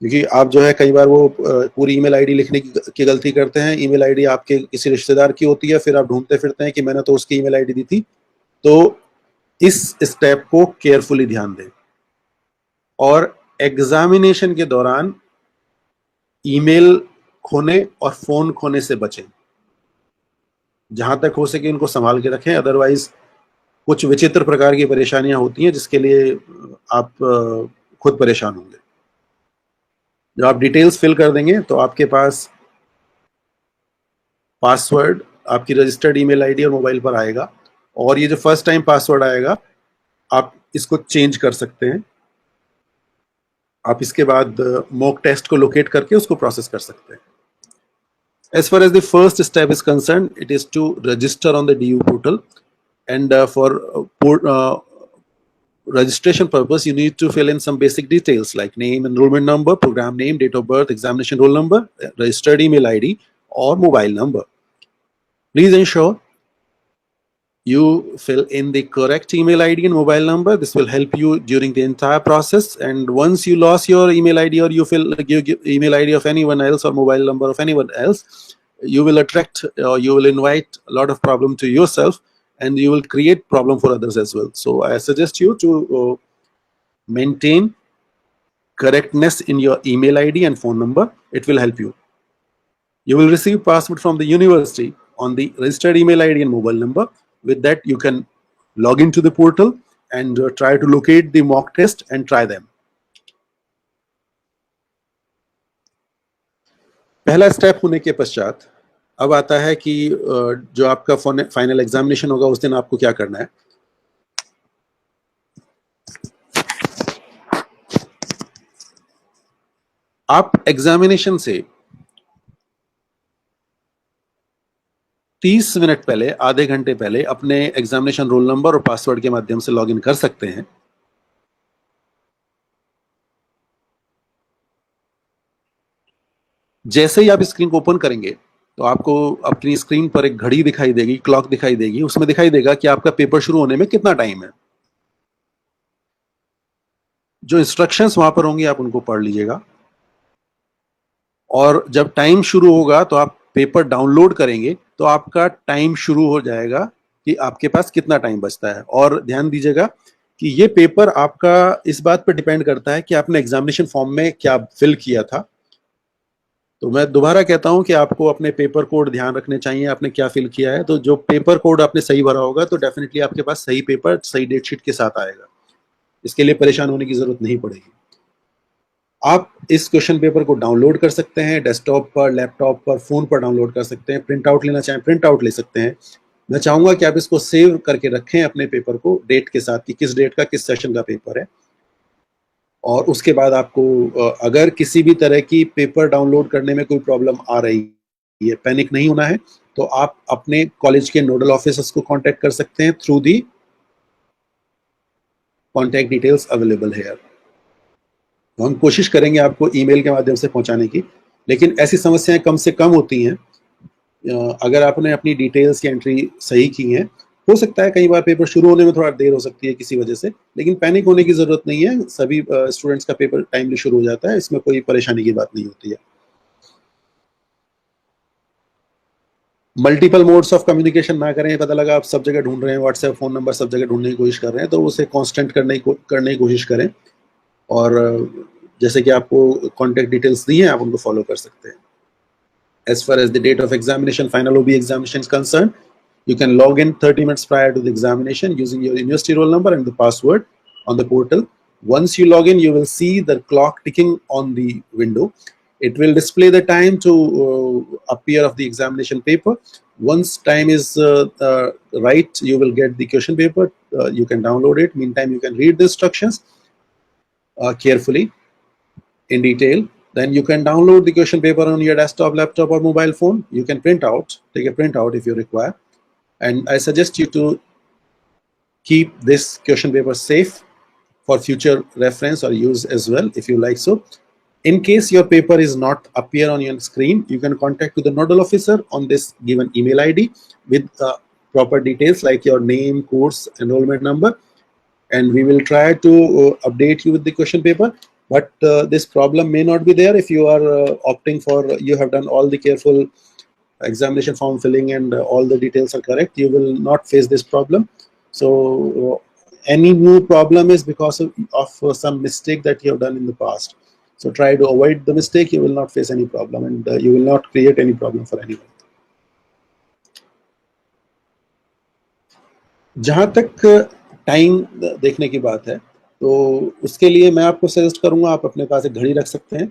क्योंकि आप जो है कई बार वो पूरी ईमेल आईडी लिखने की गलती करते हैं। ईमेल आईडी आपके किसी रिश्तेदार की होती है, फिर आप ढूंढते फिरते हैं कि मैंने तो उसकी ईमेल आईडी दी थी। तो इस स्टेप को केयरफुली ध्यान दें, और एग्जामिनेशन के दौरान ईमेल खोने और फोन खोने से बचें। जहां तक हो सके इनको संभाल के रखें, अदरवाइज कुछ विचित्र प्रकार की परेशानियां होती हैं जिसके लिए आप खुद परेशान होंगे। जब आप डिटेल्स फिल कर देंगे तो आपके पास पासवर्ड, आपकी रजिस्टर्ड ईमेल आईडी और मोबाइल पर आएगा, और ये जो फर्स्ट टाइम पासवर्ड आएगा आप इसको चेंज कर सकते हैं। आप इसके बाद मॉक टेस्ट को लोकेट करके उसको प्रोसेस कर सकते हैं। As far as the first step is concerned, it is to register on the DU portal, and for registration purpose you need to fill in some basic details like name, enrollment number, program name, date of birth, examination roll number, registered email ID or mobile number. Please ensure you fill in the correct email ID and mobile number. This will help you during the entire process, and once you lost your email ID or you fill email ID of anyone else or mobile number of anyone else, you will attract or you will invite a lot of problem to yourself, and you will create problem for others as well. So I suggest you to maintain correctness in your email ID and phone number. It will help you. You will receive password from the university on the registered email ID and mobile number. With that, you can log into the portal and try to locate the mock test and try them. पहला step होने के पश्चात अब आता है कि जो आपका फाइनल एग्जामिनेशन होगा उस दिन आपको क्या करना है. आप एग्जामिनेशन से 30 मिनट पहले, आधे घंटे पहले अपने एग्जामिनेशन रोल नंबर और पासवर्ड के माध्यम से लॉगिन कर सकते हैं. जैसे ही आप स्क्रीन को ओपन करेंगे तो आपको अपनी स्क्रीन पर एक घड़ी दिखाई देगी, क्लॉक दिखाई देगी. उसमें दिखाई देगा कि आपका पेपर शुरू होने में कितना टाइम है. जो इंस्ट्रक्शंस वहां पर होंगी आप उनको पढ़ लीजिएगा. और जब टाइम शुरू होगा तो आप पेपर डाउनलोड करेंगे तो आपका टाइम शुरू हो जाएगा कि आपके पास कितना टाइम बचता है. और ध्यान दीजिएगा कि ये पेपर आपका इस बात पर डिपेंड करता है कि आपने एग्जामिनेशन फॉर्म में क्या फिल किया था. तो मैं दोबारा कहता हूं कि आपको अपने पेपर कोड ध्यान रखने चाहिए, आपने क्या फिल किया है. तो जो पेपर कोड आपने सही भरा होगा तो डेफिनेटली आपके पास सही पेपर सही डेट शीट के साथ आएगा. इसके लिए परेशान होने की जरूरत नहीं पड़ेगी. आप इस क्वेश्चन पेपर को डाउनलोड कर सकते हैं, डेस्कटॉप पर, लैपटॉप पर, फोन पर डाउनलोड कर सकते हैं. प्रिंट आउट लेना चाहें प्रिंट आउट ले सकते हैं. मैं चाहूंगा कि आप इसको सेव करके रखें अपने पेपर को डेट के साथ कि किस डेट का किस सेशन का पेपर है. और उसके बाद आपको अगर किसी भी तरह की पेपर डाउनलोड करने में कोई प्रॉब्लम आ रही है, पैनिक नहीं होना है. तो आप अपने कॉलेज के नोडल ऑफिसर्स को कांटेक्ट कर सकते हैं through the contact details available है. तो हम कोशिश करेंगे आपको ईमेल के माध्यम से पहुंचाने की, लेकिन ऐसी समस्याएं कम से कम होती हैं अगर आपने अपनी डिटेल्स की एंट्री सही की है. हो सकता है कई बार पेपर शुरू होने में थोड़ा देर हो सकती है किसी वजह से, लेकिन पैनिक होने की जरूरत नहीं है. सभी स्टूडेंट्स का पेपर टाइमली शुरू हो जाता है, इसमें कोई परेशानी की बात नहीं होती है. मल्टीपल मोड्स ऑफ कम्युनिकेशन ना करें. पता लगा आप सब जगह ढूंढ रहे हैं, व्हाट्सएप, फोन नंबर सब जगह ढूंढने की कोशिश कर रहे हैं, तो उसे कांस्टेंट करने की कोशिश करें. और जैसे कि आपको कॉन्टैक्ट डिटेल्स दी हैं आप उनको फॉलो कर सकते हैं. As far as the date of examination, final OB examination is concerned, you can log in 30 minutes prior to the examination using your university roll number and the password on the portal. Once you log in, you will see the clock ticking on the window. It will display the time to appear of the examination paper. Once time is right, you will get the question paper. You can download it. Meantime, you can read the instructions carefully in detail. Then you can download the question paper on your desktop, laptop, or mobile phone. You can take a print out if you require. And I suggest you to keep this question paper safe for future reference or use as well if you like so. In case your paper is not appear on your screen, you can contact to the nodal officer on this given email ID with proper details like your name, course, enrollment number, and we will try to update you with the question paper. But this problem may not be there if you are opting for, you have done all the careful examination form filling and all the details are correct. You will not face this problem. So any new problem is because of some mistake that you have done in the past. So try to avoid the mistake. You will not face any problem and you will not create any problem for anyone. जहां तक time देखने की बात है तो उसके लिए मैं आपको सजेस्ट करूंगा आप अपने पास एक घड़ी रख सकते हैं.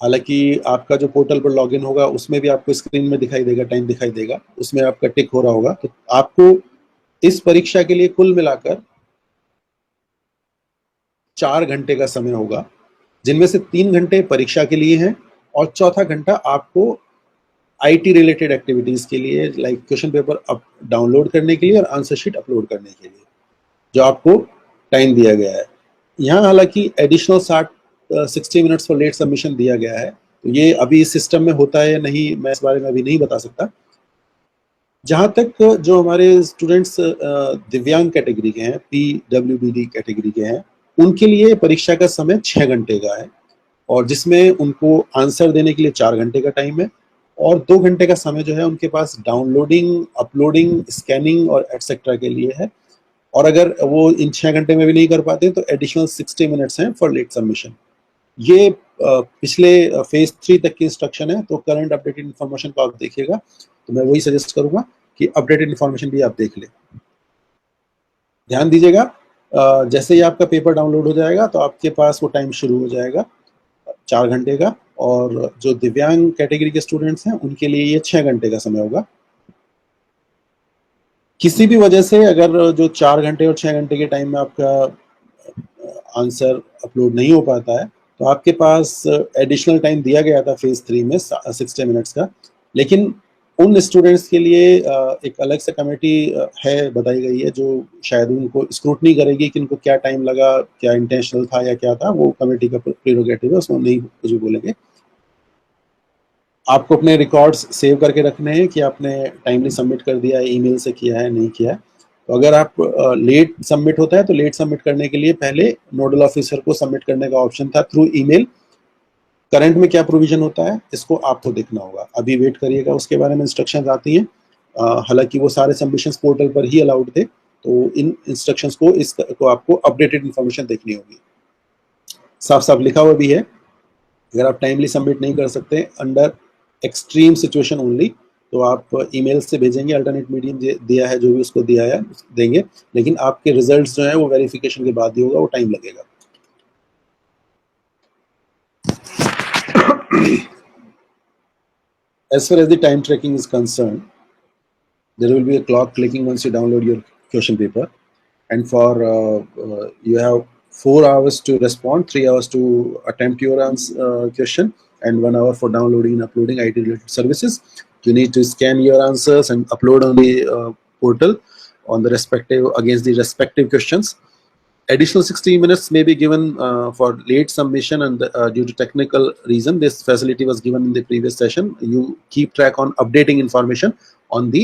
हालांकि आपका जो पोर्टल पर लॉगिन होगा उसमें भी आपको स्क्रीन में दिखाई देगा, टाइम दिखाई देगा, उसमें आपका टिक हो रहा होगा. तो आपको इस परीक्षा के लिए कुल मिलाकर 4 घंटे का समय होगा, जिनमें से 3 घंटे परीक्षा के लिए हैं और चौथा घंटा आपको IT रिलेटेड एक्टिविटीज के लिए, लाइक क्वेश्चन पेपर डाउनलोड करने के लिए और आंसर शीट अपलोड करने के लिए जो आपको टाइम दिया गया है. यहाँ हालांकि additional 60 minutes for late submission दिया गया है. तो ये अभी इस सिस्टम में होता है या नहीं, मैं इस बारे में अभी नहीं बता सकता. जहाँ तक जो हमारे स्टूडेंट्स दिव्यांग कैटेगरी के हैं, PWBD कैटेगरी के हैं, उनके लिए परीक्षा का समय 6 घंटे का है और जिसमें उनको आंसर देने के लिए 4 घंटे का टाइम है और 2 घंटे का समय जो है उनके पास डाउनलोडिंग, अपलोडिंग, स्कैनिंग और एटसेट्रा के लिए है. और अगर वो इन 6 घंटे में भी नहीं कर पाते तो एडिशनल 60 मिनट्स हैं फॉर लेट सबमिशन. ये पिछले फेज 3 तक की इंस्ट्रक्शन है, तो करंट अपडेटेड इन्फॉर्मेशन को आप देखिएगा, तो मैं वही सजेस्ट करूंगा कि अपडेटेड इन्फॉर्मेशन भी आप देख लें। ध्यान दीजिएगा, जैसे ही आपका पेपर डाउनलोड हो जाएगा तो आपके पास वो टाइम शुरू हो जाएगा 4 घंटे का, और जो दिव्यांग कैटेगरी के स्टूडेंट्स हैं उनके लिए ये 6 घंटे का समय होगा। किसी भी वजह से अगर जो 4 घंटे और 6 घंटे के टाइम में आपका आंसर अपलोड नहीं हो पाता है, तो आपके पास एडिशनल टाइम दिया गया था फेज 3 में 60 मिनट्स का, लेकिन उन स्टूडेंट्स के लिए एक अलग से कमेटी है, बताई गई है, जो शायद उनको स्क्रूटनी करेगी कि उनको क्या टाइम लगा, क्या इंटेंशनल था या क्या था, वो कमेटी का प्रेरोगेटिव है, उसमें नहीं कुछ भी बोलेंगे। आपको अपने रिकॉर्ड्स सेव करके रखने हैं कि आपने टाइमली सबमिट कर दिया है, ईमेल से किया है, नहीं किया है। तो अगर आप लेट सबमिट होता है तो लेट सबमिट करने के लिए पहले नोडल ऑफिसर को सबमिट करने का ऑप्शन था थ्रू ईमेल। करंट में क्या प्रोविजन होता है इसको आपको देखना होगा, अभी वेट करिएगा, उसके बारे में इंस्ट्रक्शंस आती हैं। हालांकि वो सारे सबमिशंस पोर्टल पर ही अलाउड थे, तो इन इंस्ट्रक्शंस को आपको अपडेटेड इन्फॉर्मेशन देखनी होगी। साफ साफ लिखा हुआ भी है, अगर आप टाइमली सबमिट नहीं कर सकते अंडर एक्सट्रीम सिचुएशन ओनली, तो आप ईमेल से भेजेंगे, अल्टरनेट मीडियम दिया है जो भी उसको दिया है देंगे, लेकिन आपके रिजल्ट्स जो है वो वेरिफिकेशन के बाद ही होगा, वो टाइम लगेगा। As far as the time tracking is concerned, there will be a clock clicking once you download your question paper, and for you have 4 hours to respond, 3 hours to attempt your question, and 1 hour for downloading and uploading IT related services. You need to scan your answers and upload on the portal on the respective against the respective questions. Additional 60 minutes may be given for late submission, and due to technical reason this facility was given in the previous session. You keep track on updating information on the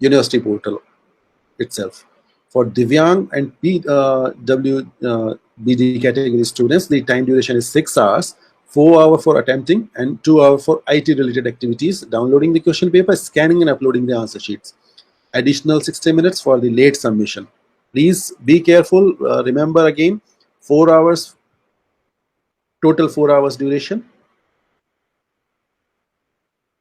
university portal itself. For Divyang and PWBD category students, the time duration is 6 hours, 4 hours for attempting and 2 hours for IT related activities, downloading the question paper, scanning and uploading the answer sheets. Additional 60 minutes for the late submission. Please be careful. Remember again, 4 hours, total 4 hours duration,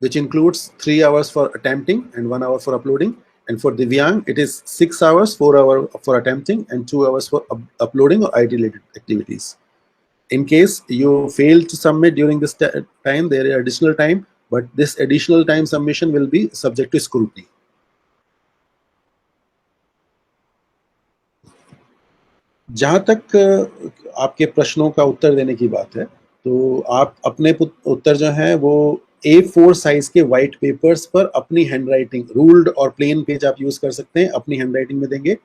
which includes 3 hours for attempting and 1 hour for uploading. And for Divyang, it is 6 hours, 4 hours for attempting and 2 hours for uploading or IT related activities. In case you fail to submit during this time, there is additional time, but this additional time submission will be subject to scrutiny. जहां तक आपके प्रश्नों का उत्तर देने की बात है, तो आप अपने उत्तर जो है वो A4 साइज के व्हाइट पेपर्स पर अपनी हैंडराइटिंग, रूल्ड और प्लेन पेज आप यूज कर सकते हैं, अपनी हैंडराइटिंग में देंगे।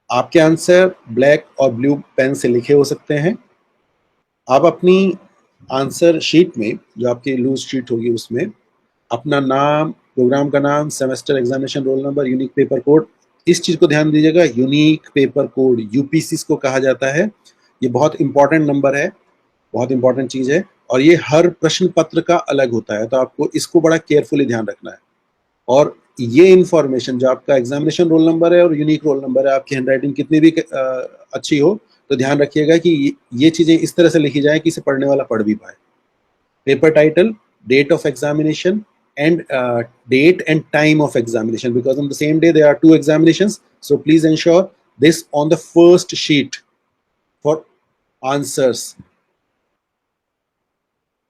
आपके आंसर ब्लैक और ब्लू पेन से लिखे हो सकते हैं। आप अपनी आंसर शीट में, जो आपकी लूज शीट होगी, उसमें अपना नाम, प्रोग्राम का नाम, semester examination roll number, unique paper code, इस चीज को ध्यान दीजिएगा। यूनिक पेपर कोड, यूपीसी को कहा जाता है, ये बहुत इंपॉर्टेंट नंबर है, बहुत इंपॉर्टेंट चीज है, और ये हर प्रश्न पत्र का अलग होता है, तो आपको इसको बड़ा केयरफुली ध्यान रखना है। और ये इंफॉर्मेशन जो आपका एग्जामिनेशन रोल नंबर है और यूनिक रोल नंबर है, आपकी हैंडराइटिंग कितनी भी अच्छी हो, तो ध्यान रखिएगा कि ये चीजें इस तरह से लिखी जाए कि इसे पढ़ने वाला पढ़ भी पाए। Paper title, date of examination and date and time of examination, because on the same day there are 2 examinations, so please ensure this on the first sheet for answers.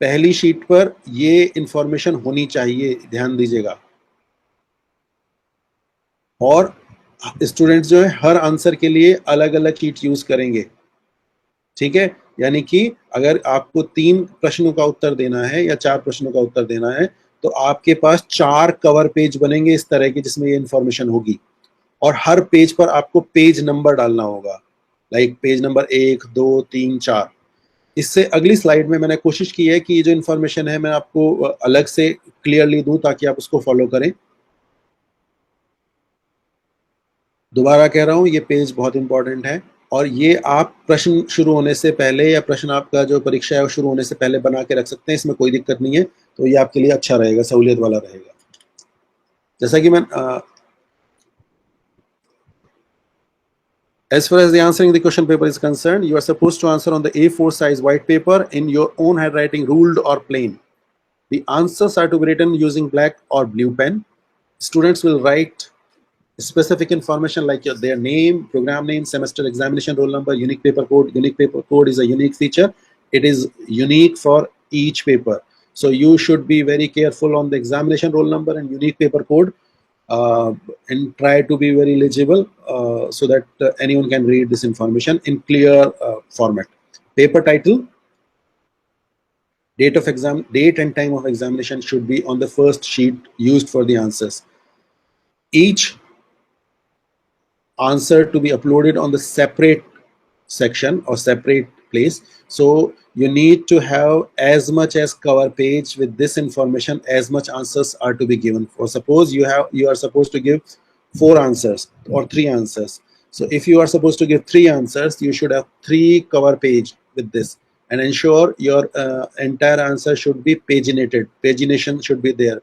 पहली शीट पर ये इंफॉर्मेशन होनी चाहिए, ध्यान दीजिएगा। और students जो है हर आंसर के लिए अलग अलग शीट यूज करेंगे, ठीक है। यानी कि अगर आपको 3 प्रश्नों का उत्तर देना है या 4 प्रश्नों का उत्तर देना है, तो आपके पास 4 कवर पेज बनेंगे इस तरह के, जिसमें ये इंफॉर्मेशन होगी, और हर पेज पर आपको पेज नंबर डालना होगा, लाइक पेज नंबर 1, 2, 3, 4। इससे अगली स्लाइड में मैंने कोशिश की है कि ये जो इंफॉर्मेशन है मैं आपको अलग से क्लियरली दूं, ताकि आप उसको फॉलो करें। दोबारा कह रहा हूं, ये पेज बहुत इंपॉर्टेंट है, और ये आप प्रश्न शुरू होने से पहले या प्रश्न आपका जो परीक्षा है वो शुरू होने से पहले बना के रख सकते हैं, इसमें कोई दिक्कत नहीं है, तो ये आपके लिए अच्छा रहेगा, सहूलियत वाला रहेगा। जैसा कि मैं As far as the answering the question paper is concerned, you are supposed to answer on the A4 size white paper in your own handwriting, ruled or plain. The answers are to be written using black or blue pen. Students will write specific information like their name, program name, semester examination roll number, unique paper code. Unique paper code is a unique feature. It is unique for each paper. So you should be very careful on the examination roll number and unique paper code, and try to be very legible so that anyone can read this information in clear format. Paper title, date and time of examination should be on the first sheet used for the answers. Each answer to be uploaded on the separate section or separate place. So you need to have as much as cover page with this information as much answers are to be given. For suppose you are supposed to give 4 answers or 3 answers. So if you are supposed to give 3 answers, you should have 3 cover page with this, and ensure your entire answer should be paginated. Pagination should be there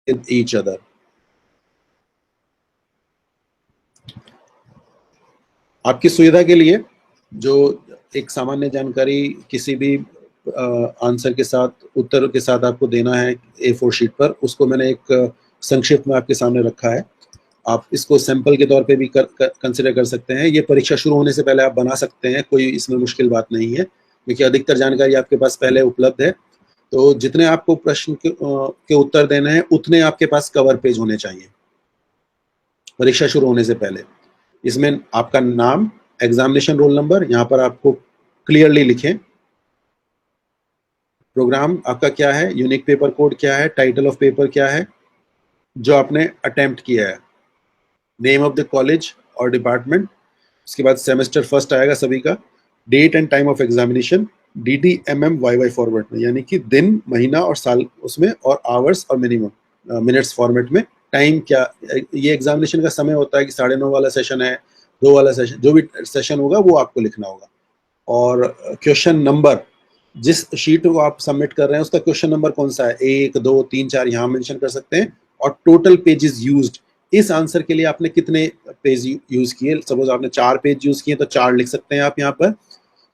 with each other. आपकी सुविधा के लिए जो एक सामान्य जानकारी किसी भी आंसर के साथ, उत्तर के साथ आपको देना है A4 शीट पर, उसको मैंने एक संक्षिप्त में आपके सामने रखा है. आप इसको सैंपल के तौर पे भी कंसिडर कर सकते हैं. ये परीक्षा शुरू होने से पहले आप बना सकते हैं, कोई इसमें मुश्किल बात नहीं है, क्योंकि अधिकतर जानकारी आपके पास पहले उपलब्ध है. तो जितने आपको प्रश्न के उत्तर देने हैं उतने आपके पास कवर पेज होने चाहिए परीक्षा शुरू होने से पहले. इसमें आपका नाम, एग्जामिनेशन रोल नंबर यहाँ पर आपको क्लियरली लिखें, प्रोग्राम आपका क्या है, यूनिक पेपर कोड क्या है, टाइटल ऑफ पेपर क्या है जो आपने अटेम्प्ट किया है, नेम ऑफ द कॉलेज और डिपार्टमेंट, उसके बाद सेमेस्टर फर्स्ट आएगा सभी का, date and time of examination DDMM YY format में, यानी कि दिन, महीना और साल उसमें, और आवर्स और मिनिमम मिनट्स फॉर्मेट में. टाइम क्या, ये एग्जामिनेशन का समय होता है कि 9:30 वाला सेशन है, 2 वाला सेशन, जो भी सेशन होगा वो आपको लिखना होगा. और क्वेश्चन नंबर, जिस शीट को आप सबमिट कर रहे हैं उसका क्वेश्चन नंबर कौन सा है, 1 2 3 4 यहाँ मेंशन कर सकते हैं. और टोटल पेजेस यूज्ड, इस आंसर के लिए आपने कितने पेज यूज किए. सपोज आपने 4 पेज यूज किए तो 4 लिख सकते हैं आप यहाँ पर.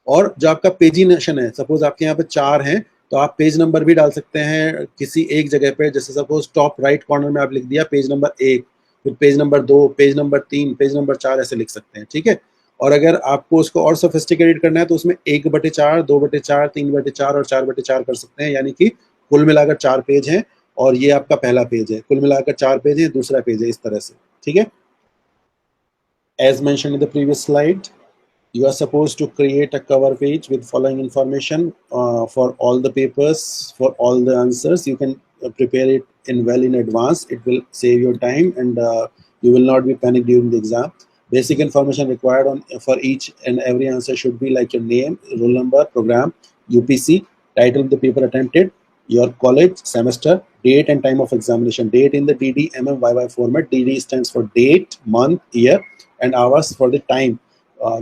और जो आपका पेजिनेशन है, सपोज आपके यहाँ पे 4 हैं तो आप पेज नंबर भी डाल सकते हैं किसी एक जगह पे. जैसे सपोज टॉप राइट कॉर्नर में आप लिख दिया पेज नंबर 1, फिर page number 2, page number 3, page number 4, ऐसे लिख सकते हैं. ठीक है. और अगर आपको उसको और सोफिस्टिकेटेड करना है तो उसमें 1/4, 2/4, 3/4 और 4/4 कर सकते हैं. यानी कि कुल मिलाकर 4 पेज हैं और ये आपका पहला पेज है. कुल मिलाकर 4 पेज है, दूसरा पेज है, इस तरह से. ठीक है. As mentioned in the previous slide, you are supposed to create a cover page with following information for all the papers, for all the answers. You can prepare it in advance. It will save your time and you will not be panicked during the exam. Basic information required for each and every answer should be like your name, roll number, program, UPC, title of the paper attempted, your college, semester, date and time of examination. Date in the DDMM YY format. DD stands for date, month, year, and hours for the time.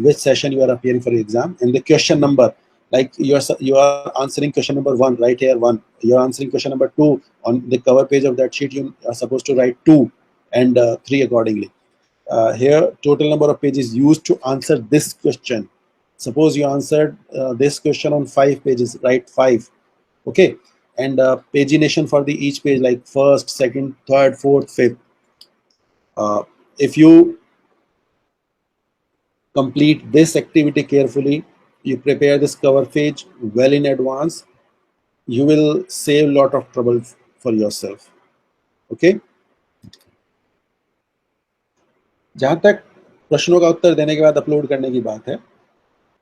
Which session you are appearing for the exam, and the question number, like you are answering question number 1, right here 1, you are answering question number 2 on the cover page of that sheet. You are supposed to write 2 and 3 accordingly. Here total number of pages used to answer this question. Suppose you answered this question on 5 pages, write 5. Okay. And pagination for the each page, like first, second, third, fourth, fifth. If you complete this activity carefully, you prepare this cover page well in advance, you will save a lot of trouble for yourself. Okay. जहां तक प्रश्नों का उत्तर देने के बाद upload करने की बात है,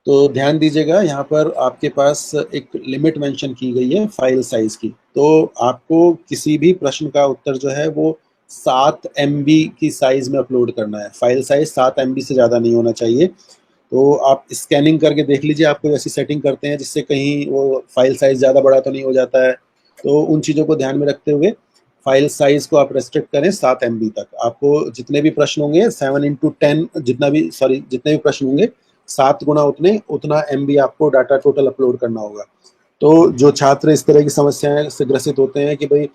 तो ध्यान दीजिएगा, यहाँ पर आपके पास एक लिमिट मेंशन की गई है फाइल साइज की. तो आपको किसी भी प्रश्न का उत्तर जो है वो 7 MB की साइज में अपलोड करना है. फाइल साइज 7 MB से ज़्यादा नहीं होना चाहिए. तो आप स्कैनिंग करके देख लीजिए, आप कोई ऐसी सेटिंग करते हैं जिससे कहीं वो फाइल साइज ज़्यादा बड़ा तो नहीं हो जाता है. तो उन चीज़ों को ध्यान में रखते हुए फाइल साइज को आप रेस्ट्रिक्ट करें 7 MB तक. आपको जितने भी प्रश्न होंगे 7x10, जितने भी प्रश्न होंगे 7 गुना उतना MB आपको डाटा टोटल अपलोड करना होगा. तो जो छात्र इस तरह की समस्याएं से ग्रसित होते हैं कि भाई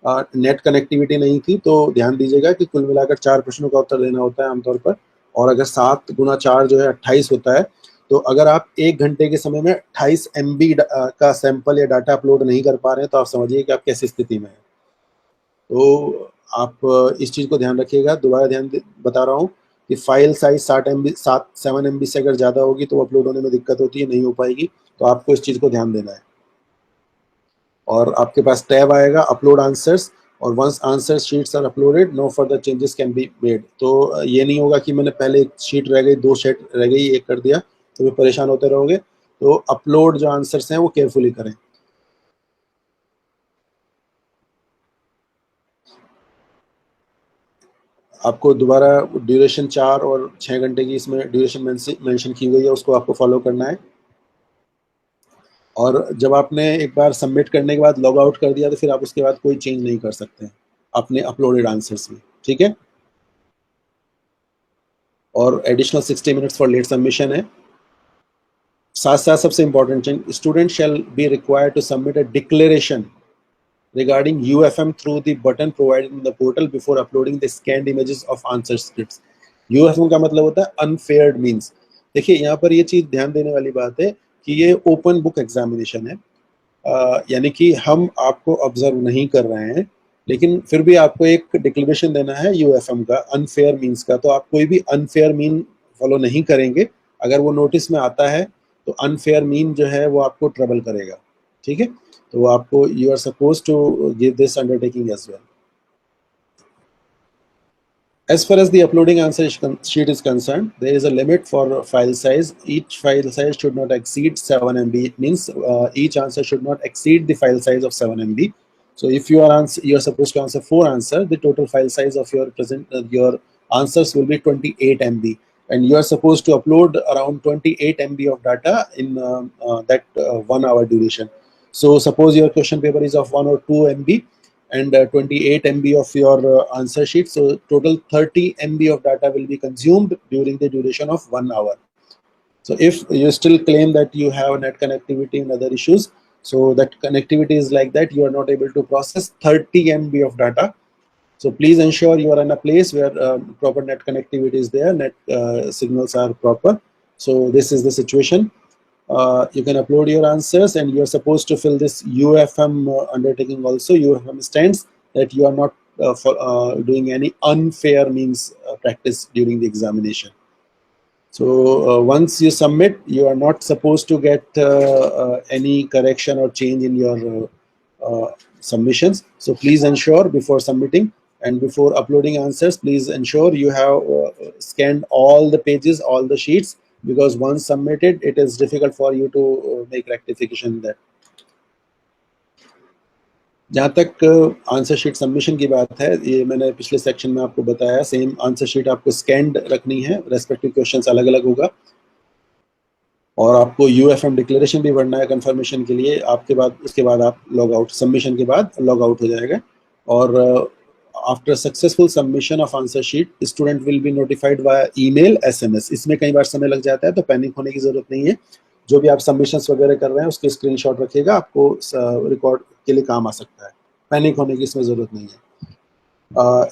नेट कनेक्टिविटी नहीं थी, तो ध्यान दीजिएगा कि कुल मिलाकर 4 प्रश्नों का उत्तर देना होता है आमतौर पर, और अगर 7 गुना 4 जो है 28 होता है, तो अगर आप 1 घंटे के समय में 28 MB का सैंपल या डाटा अपलोड नहीं कर पा रहे हैं, तो आप समझिए कि आप कैसी स्थिति में हैं। तो आप इस चीज़ को ध्यान रखिएगा। दोबारा बता रहा हूँ कि फाइल साइज 7 MB से अगर ज़्यादा होगी तो अपलोड होने में दिक्कत होती है, नहीं हो पाएगी, तो आपको इस चीज़ को ध्यान देना है। और आपके पास टैब आएगा अपलोड आंसर्स, और once answer sheets are uploaded no further changes can be made. तो ये नहीं होगा कि मैंने पहले एक शीट रह गई, 2 शीट रह गई, एक कर दिया, तो भी परेशान होते रहोगे। तो अपलोड जो आंसर्स हैं वो केयरफुली करें। आपको दोबारा ड्यूरेशन 4 और 6 घंटे की इसमें ड्यूरेशन मेंशन की गई है, उसको आपको फॉलो करना है। और जब आपने एक बार सबमिट करने के बाद लॉग आउट कर दिया, तो फिर आप उसके बाद कोई चेंज नहीं कर सकते अपने अपलोडेड आंसर्स में, ठीक है। और additional 60 minutes for late submission है। साथ साथ सबसे इंपॉर्टेंट चीज, student shall be required to submit a declaration regarding UFM through the button provided in the portal before uploading the scanned images of answer scripts। UFM का मतलब होता है unfaired means। देखिए यहाँ पर ये चीज ध्यान देने वाली बात है कि ये ओपन बुक एग्जामिनेशन है, यानी कि हम आपको ऑब्जर्व नहीं कर रहे हैं, लेकिन फिर भी आपको एक डिक्लेरेशन देना है UFM का, अनफेयर मीन्स का। तो आप कोई भी अनफेयर मीन फॉलो नहीं करेंगे, अगर वो नोटिस में आता है तो अनफेयर मीन जो है वो आपको ट्रबल करेगा, ठीक है। तो आपको you are suppose to give this undertaking as well. As far as the uploading answer sheet is concerned, there is a limit for file size. Each file size should not exceed 7 MB. It means each answer should not exceed the file size of 7 MB. So if you are supposed to answer 4 answers, the total file size of your answers will be 28 MB, and you are supposed to upload around 28 MB of data in that 1 hour duration. So suppose your question paper is of 1 or 2 MB and 28 MB of your answer sheet. So total 30 MB of data will be consumed during the duration of 1 hour. So if you still claim that you have net connectivity and other issues, so that connectivity is like that, you are not able to process 30 MB of data. So please ensure you are in a place where proper net connectivity is there, net signals are proper. So this is the situation. You can upload your answers, and you are supposed to fill this UFM undertaking also. UFM stands that you are not doing any unfair means practice during the examination. So once you submit, you are not supposed to get any correction or change in your submissions. So please ensure before submitting and before uploading answers, please ensure you have scanned all the pages, all the sheets, because once submitted it is difficult for you to make rectification in that. जहाँ तक answer sheet submission की बात है, ये मैंने पिछले section में आपको बताया, सेम आंसर शीट आपको स्कैन्ड रखनी है, रेस्पेक्टिव क्वेश्चंस अलग अलग होगा, और आपको UFM डिक्लेरेशन भी भरना है कंफर्मेशन के लिए। आपके बाद उसके बाद आप लॉग आउट, सबमिशन के बाद लॉग आउट हो जाएगा। और after successful submission of answer sheet, student will be notified by email, SMS। इसमें कई बार समय लग जाता है, तो पैनिक होने की जरूरत नहीं है। जो भी आप सबमिशंस वगैरह कर रहे हैं उसके स्क्रीनशॉट रखिएगा, आपको रिकॉर्ड के लिए काम आ सकता है। पैनिक होने की इसमें जरूरत नहीं है।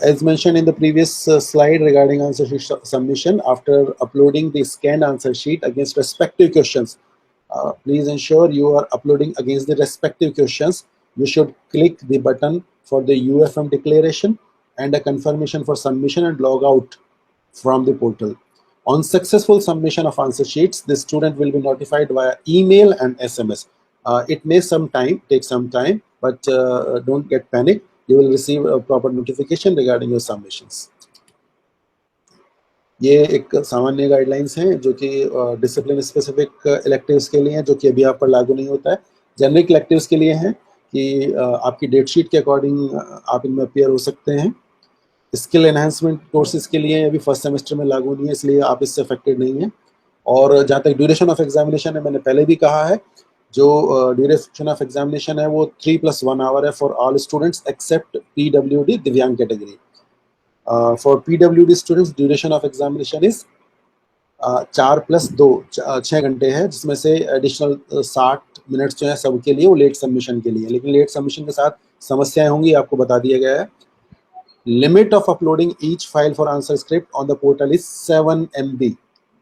As mentioned in the previous slide regarding answer sheet submission, after uploading the scanned answer sheet against respective questions, please ensure you are uploading against the respective questions. You should click the button for the UFM declaration and a confirmation for submission and log out from the portal. On successful submission of answer sheets, the student will be notified via email and SMS. It may take some time, but don't get panic. You will receive a proper notification regarding your submissions. ये एक सामान्य guidelines हैं जो कि discipline specific electives के लिए हैं, जो कि अभी आप पर लागू नहीं होता है। जेनरिक इलेक्टिव्स के लिए हैं कि आपकी डेट शीट के अकॉर्डिंग आप इनमें अपीयर हो सकते हैं। स्किल एनहांसमेंट कोर्सेज के लिए अभी फर्स्ट सेमेस्टर में लागू नहीं है, इसलिए आप इससे अफेक्टेड नहीं हैं। और जहाँ तक ड्यूरेशन ऑफ एग्जामिनेशन है, मैंने पहले भी कहा है, जो ड्यूरेशन ऑफ एग्जामिनेशन है वो 3+1 आवर है for all students except PWD दिव्यांग कैटेगरी। For PWD students duration of examination is 4+2 6 घंटे है, जिसमें से एडिशनल 60 मिनट्स जो है सबके लिए वो लेट सबमिशन के लिए। लेकिन लेट सबमिशन के साथ समस्याएं होंगी आपको बता दिया गया है। Limit of uploading each file for answer script on the portal is 7 MB।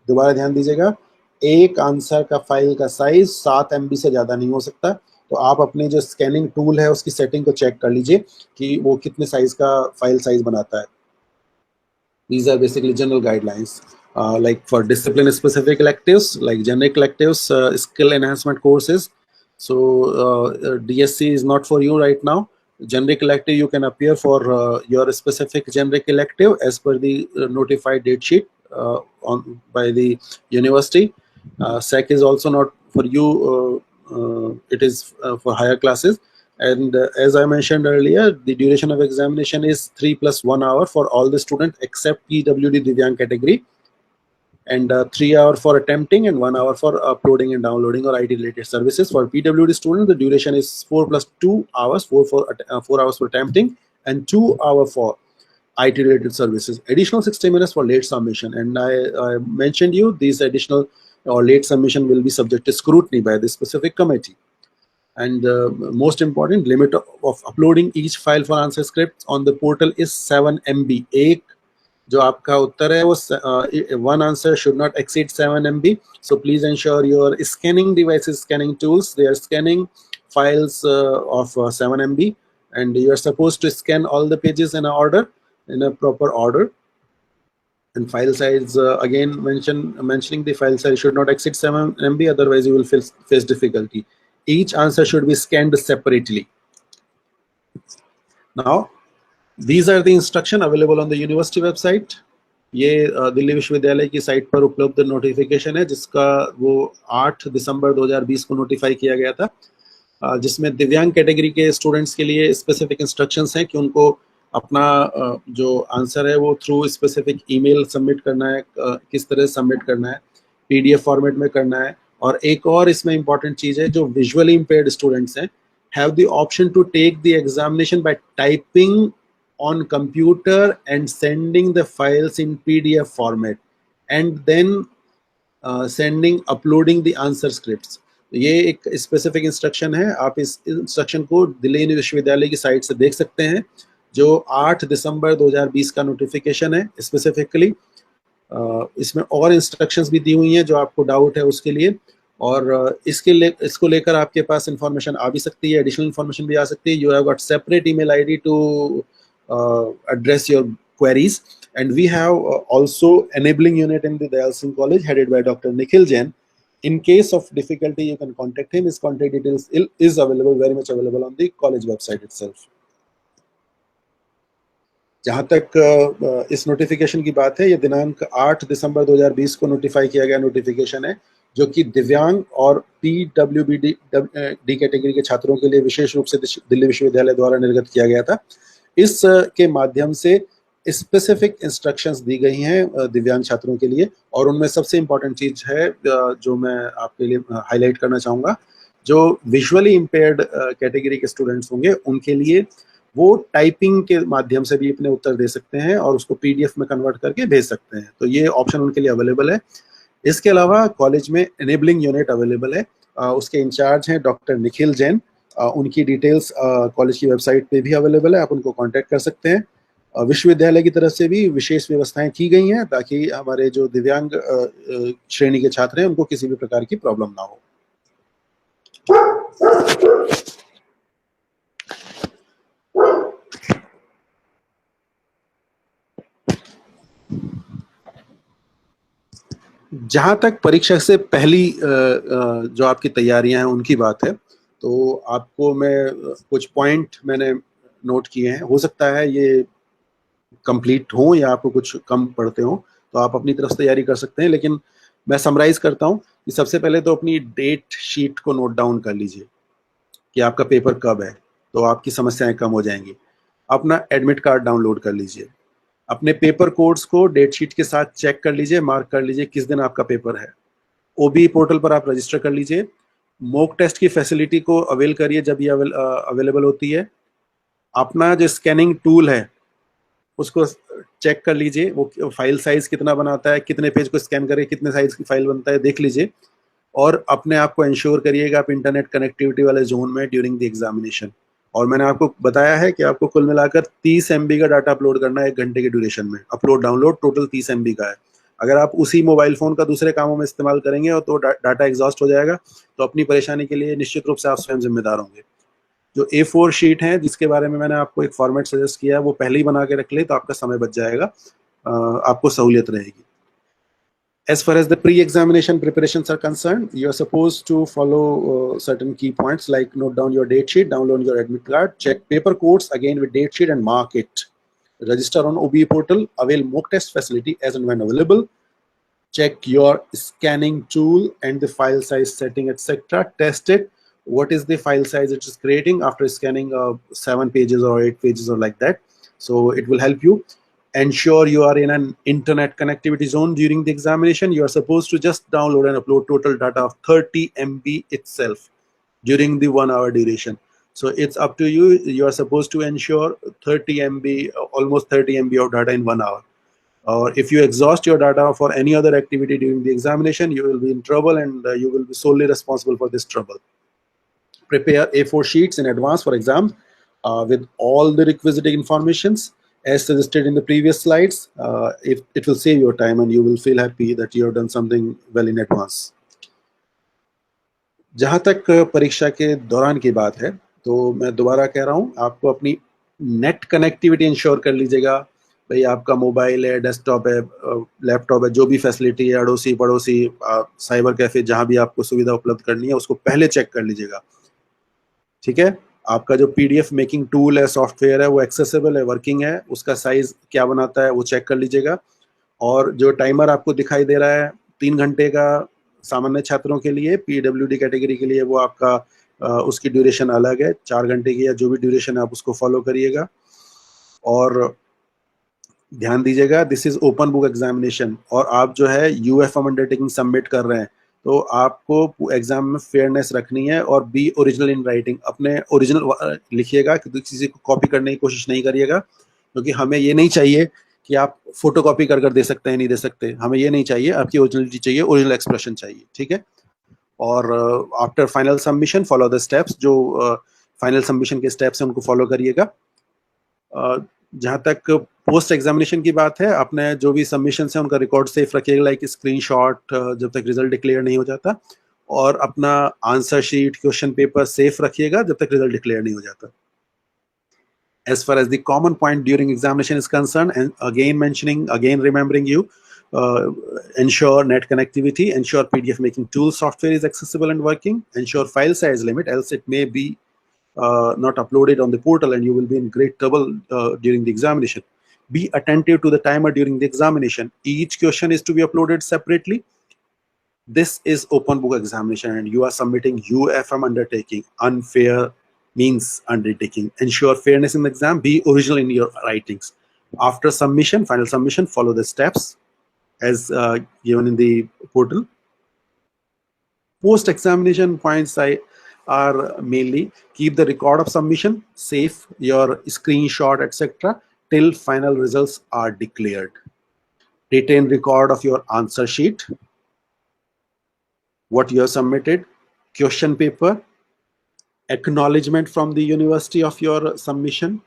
दोबारा ध्यान दीजिएगा, एक आंसर का फाइल का साइज 7 MB से ज़्यादा नहीं हो सकता। तो आप अपने जो स्कैनिंग टूल है उसकी सेटिंग को चेक कर लीजिए कि वो कितने साइज का फाइल साइज बनाता है। These are basically general guidelines, like for discipline specific electives, like generic electives, skill enhancement courses. So DSC is not for you right now. Generic elective, you can appear for your specific generic elective as per the notified date sheet by the university. SEC is also not for you. It is for higher classes. And as I mentioned earlier, the duration of examination is 3 + 1 hour for all the students except PWD Divyang category, and 3 hours for attempting and 1 hour for uploading and downloading or IT related services. For PWD students, the duration is 4 + 2 hours, 4 hours for attempting and 2 hours for IT related services. Additional 60 minutes for late submission. And I mentioned you, these additional or late submission will be subject to scrutiny by the specific committee. And most important, limit of uploading each file for answer scripts on the portal is 7 MB. एक जो आपका उत्तर है वो one answer should not exceed 7 MB. So please ensure your scanning devices, scanning tools, they are scanning files of 7 MB, and you are supposed to scan all the pages in a proper order. And file size, again mentioning the file size should not exceed 7 MB, otherwise you will face difficulty. Each answer should be scanned separately. Now, these are the instruction available on the university website. ये दिल्ली विश्वविद्यालय की site पर उपलब्ध notification है जिसका वो 8 दिसंबर 2020 को notify किया गया था, जिसमें दिव्यांग कैटेगरी के स्टूडेंट्स के लिए स्पेसिफिक इंस्ट्रक्शंस हैं कि उनको अपना जो आंसर है वो थ्रू स्पेसिफिक ईमेल सबमिट करना है, किस तरह सबमिट करना है, PDF फॉर्मेट में करना है। और एक और इसमें इंपॉर्टेंट चीज है, जो विजुअली इम्पेयर्ड स्टूडेंट्स हैं have the option to take the examination by typing on computer and sending the files in PDF format and then sending uploading the answer scripts. ये एक स्पेसिफिक इंस्ट्रक्शन है, आप इस instruction को दिल्ली विश्वविद्यालय की site से देख सकते हैं, जो 8 दिसंबर 2020 का नोटिफिकेशन है स्पेसिफिकली। इसमें और इंस्ट्रक्शंस भी दी हुई हैं जो आपको डाउट है उसके लिए, और इसको लेकर आपके पास इंफॉर्मेशन आ भी सकती है, एडिशनल इंफॉर्मेशन भी आ सकती है। You have got separate email ID to address your queries, and we have also enabling unit in the Dayal Singh College headed by Dr. Nikhil Jain. In case of difficulty, you can contact him. His contact details is available, very much available on the college website itself. जहाँ तक इस notification की बात है, ये दिनांक 8 दिसंबर 2020 को notify किया गया नोटिफिकेशन है, जो कि दिव्यांग और PWD कैटेगरी के छात्रों के लिए विशेष रूप से दिल्ली विश्वविद्यालय द्वारा निर्गत किया गया था। इस के माध्यम से स्पेसिफिक इंस्ट्रक्शंस दी गई हैं दिव्यांग छात्रों के लिए, और उनमें सबसे इम्पोर्टेंट चीज है जो मैं आपके लिए हाईलाइट करना चाहूँगा, जो विजुअली इम्पेयर्ड कैटेगरी के स्टूडेंट्स होंगे उनके लिए वो टाइपिंग के माध्यम से भी अपने उत्तर दे सकते हैं और उसको PDF में कन्वर्ट करके भेज सकते हैं, तो ये ऑप्शन उनके लिए अवेलेबल है। इसके अलावा कॉलेज में एनेबलिंग यूनिट अवेलेबल है, उसके इंचार्ज हैं डॉक्टर निखिल जैन। उनकी डिटेल्स कॉलेज की वेबसाइट पे भी अवेलेबल है, आप उनको कांटेक्ट कर सकते हैं। विश्वविद्यालय की तरफ से भी विशेष व्यवस्थाएं की गई हैं ताकि हमारे जो दिव्यांग श्रेणी के छात्र हैं उनको किसी भी प्रकार की प्रॉब्लम ना हो। जहां तक परीक्षा से पहली जो आपकी तैयारियां हैं उनकी बात है, तो आपको मैं कुछ पॉइंट मैंने नोट किए हैं, हो सकता है ये कंप्लीट हो या आपको कुछ कम पढ़ते हो, तो आप अपनी तरफ से तैयारी कर सकते हैं, लेकिन मैं समराइज करता हूं कि सबसे पहले तो अपनी डेट शीट को नोट डाउन कर लीजिए कि आपका पेपर कब है, तो आपकी समस्याएं कम हो जाएंगी। अपना एडमिट कार्ड डाउनलोड कर लीजिए, अपने पेपर कोड्स को डेट शीट के साथ चेक कर लीजिए, मार्क कर लीजिए किस दिन आपका पेपर है। OBE पोर्टल पर आप रजिस्टर कर लीजिए, मॉक टेस्ट की फैसिलिटी को अवेल करिए जब ये अवेलेबल होती है। अपना जो स्कैनिंग टूल है उसको चेक कर लीजिए, वो फाइल साइज कितना बनाता है, कितने पेज को स्कैन करे, कितने साइज की फाइल बनता है, देख लीजिए। और अपने आप को इंश्योर करिएगा आप इंटरनेट कनेक्टिविटी वाले जोन में ड्यूरिंग द एग्जामिनेशन, और मैंने आपको बताया है कि आपको कुल मिलाकर 30 MB का डाटा अपलोड करना है 1 घंटे के ड्यूरेशन में। अपलोड डाउनलोड टोटल 30 MB का है। अगर आप उसी मोबाइल फोन का दूसरे कामों में इस्तेमाल करेंगे और तो डाटा एग्जॉस्ट हो जाएगा, तो अपनी परेशानी के लिए निश्चित रूप से आप स्वयं जिम्मेदार होंगे। जो A4 शीट है जिसके बारे में मैंने आपको एक फॉर्मेट सजेस्ट किया है, वो पहले ही बना के रख ले तो आपका समय बच जाएगा, आपको सहूलियत रहेगी। As far as the pre-examination preparations are concerned, you are supposed to follow certain key points like note down your date sheet, download your admit card, check paper codes again with date sheet and mark it. Register on OBE portal, avail mock test facility as and when available. Check your scanning tool and the file size setting, etc. Test it. What is the file size it is creating after scanning 7 pages or 8 pages or like that. So it will help you. Ensure you are in an internet connectivity zone during the examination. You are supposed to just download and upload total data of 30 MB itself during the 1 hour duration. So it's up to you. You are supposed to ensure 30 MB, almost 30 MB of data in 1 hour. Or if you exhaust your data for any other activity during the examination, you will be in trouble and you will be solely responsible for this trouble. Prepare A4 sheets in advance for exam with all the requisite informations as suggested in the previous slides. If it will save your time and you will feel happy that you have done something well in advance. जहां तक परीक्षा के दौरान की बात है, तो मैं दोबारा कह रहा हूं, आपको अपनी नेट कनेक्टिविटी इंश्योर कर लीजिएगा। भाई आपका मोबाइल है, डेस्कटॉप है, लैपटॉप है, जो भी फैसिलिटी है, अड़ोसी पड़ोसी, साइबर कैफे, जहां भी आपको सुविधा उपलब्ध करनी है उसको पहले चेक कर लीजिएगा। ठीक है, आपका जो PDF मेकिंग टूल है, सॉफ्टवेयर है, वो एक्सेसिबल है, वर्किंग है, उसका साइज क्या बनाता है वो चेक कर लीजिएगा। और जो टाइमर आपको दिखाई दे रहा है 3 घंटे का सामान्य छात्रों के लिए, PWD कैटेगरी के लिए वो आपका उसकी ड्यूरेशन अलग है, 4 घंटे की या जो भी ड्यूरेशन है आप उसको फॉलो करिएगा। और ध्यान दीजिएगा, this is open book examination और आप जो है UFM अंडरटेकिंग सबमिट कर रहे हैं, तो आपको एग्जाम में फेयरनेस रखनी है और बी ओरिजिनल इन राइटिंग। अपने ओरिजिनल लिखिएगा, किसी को कॉपी करने की कोशिश नहीं करिएगा, क्योंकि हमें ये नहीं चाहिए कि आप फोटो कॉपी कर दे सकते हैं, नहीं दे सकते, हमें ये नहीं चाहिए, आपकी ओरिजिनलिटी चाहिए, ओरिजिनल एक्सप्रेशन चाहिए। ठीक है, और after final submission follow the steps, जो फाइनल सबमिशन के स्टेप्स हैं उनको फॉलो करिएगा। जहाँ तक पोस्ट एग्जामिनेशन की बात है, आपने जो भी सबमिशन है उनका रिकॉर्ड सेफ रखिएगा, लाइक स्क्रीनशॉट, जब तक रिजल्ट डिक्लेयर नहीं हो जाता, और अपना answer sheet, question paper safe रखिएगा जब तक रिजल्ट डिक्लेयर नहीं हो जाता। As far as the common point during examination is concerned, and again remembering you, ensure net connectivity, ensure PDF making tool software is accessible and working, ensure file size limit, else it may be not uploaded on the portal and you will be in great trouble during the examination. Be attentive to the timer during the examination. Each question is to be uploaded separately. This is open book examination and you are submitting UFM undertaking. Unfair means undertaking. Ensure fairness in the exam. Be original in your writings. After submission, final submission, follow the steps as given in the portal. Post examination points are mainly keep the record of submission safe, your screenshot, etc. till final results are declared. Retain record of your answer sheet, what you have submitted, question paper, acknowledgement from the university of your submission,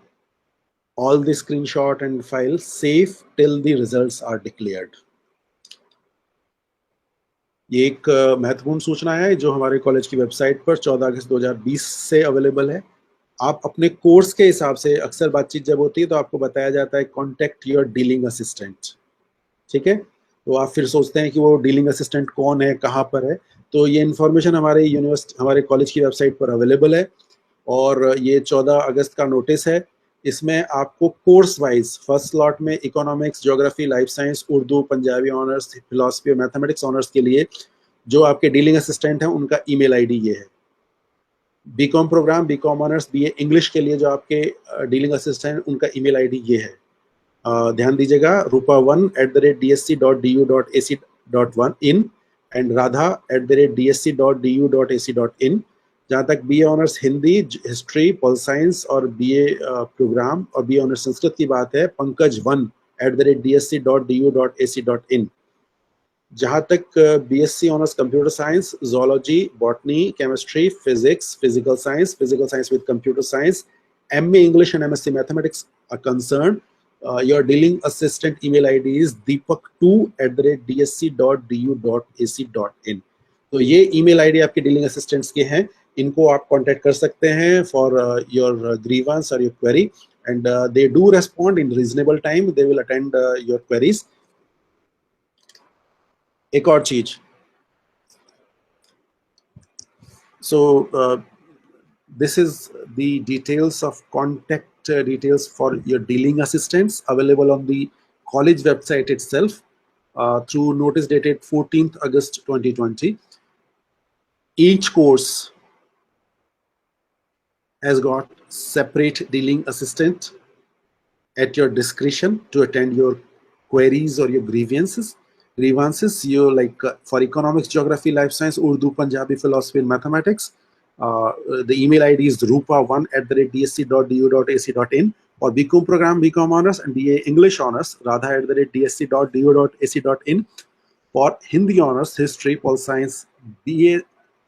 all the screenshot and files safe till the results are declared. ये एक महत्वपूर्ण सूचना है जो हमारे college की website पर 14 अगस्त 2020 से अवेलेबल है। आप अपने कोर्स के हिसाब से, अक्सर बातचीत जब होती है तो आपको बताया जाता है कॉन्टेक्ट योर डीलिंग असिस्टेंट। ठीक है, तो आप फिर सोचते हैं कि वो डीलिंग असिस्टेंट कौन है, कहाँ पर है, तो ये इन्फॉर्मेशन हमारे कॉलेज की वेबसाइट पर अवेलेबल है। और ये 14 अगस्त का नोटिस है। इसमें आपको कोर्स वाइज फर्स्ट स्लॉट में economics, geography, life science, Urdu, Punjabi honours, philosophy और मैथमेटिक्स ऑनर्स के लिए जो आपके डीलिंग असिस्टेंट हैं उनका ईमेल आईडी ये है। B Com program, B Com honours, BA English के लिए जो आपके डीलिंग असिस्टेंट उनका ईमेल आईडी ये है। ध्यान दीजिएगा, rupa1@dsc.du.ac.in एंड radha@dsc.du.ac.in। जहाँ तक BA honours Hindi, history, pol science और BA प्रोग्राम और BA ऑनर्स संस्कृत की बात है, pankaj1@dsc.du.ac.in। जहाँ तक BSc honours computer science, zoology, botany, chemistry, physics, physical science with computer science MA English and MSc Mathematics are concerned, your dealing assistant email ID is deepak2@dsc.du.ac.in. तो ये email ID आपके dealing assistants के हैं, इनको आप contact कर सकते हैं for your grievance or your query, and they do respond in reasonable time. They will attend your queries. एक और चीज, so this is the details of contact details for your dealing assistants available on the college website itself through notice dated 14th August 2020. Each course has got separate dealing assistant at your discretion to attend your queries or your grievances. You like for economics, geography, life science, Urdu, Punjabi, philosophy, and mathematics. The email ID is rupa1@dsc.du.ac.in. For BCom program, BCom honors, and BA English honors, radha@dsc.du.ac.in. For Hindi honors, history, pol science, BA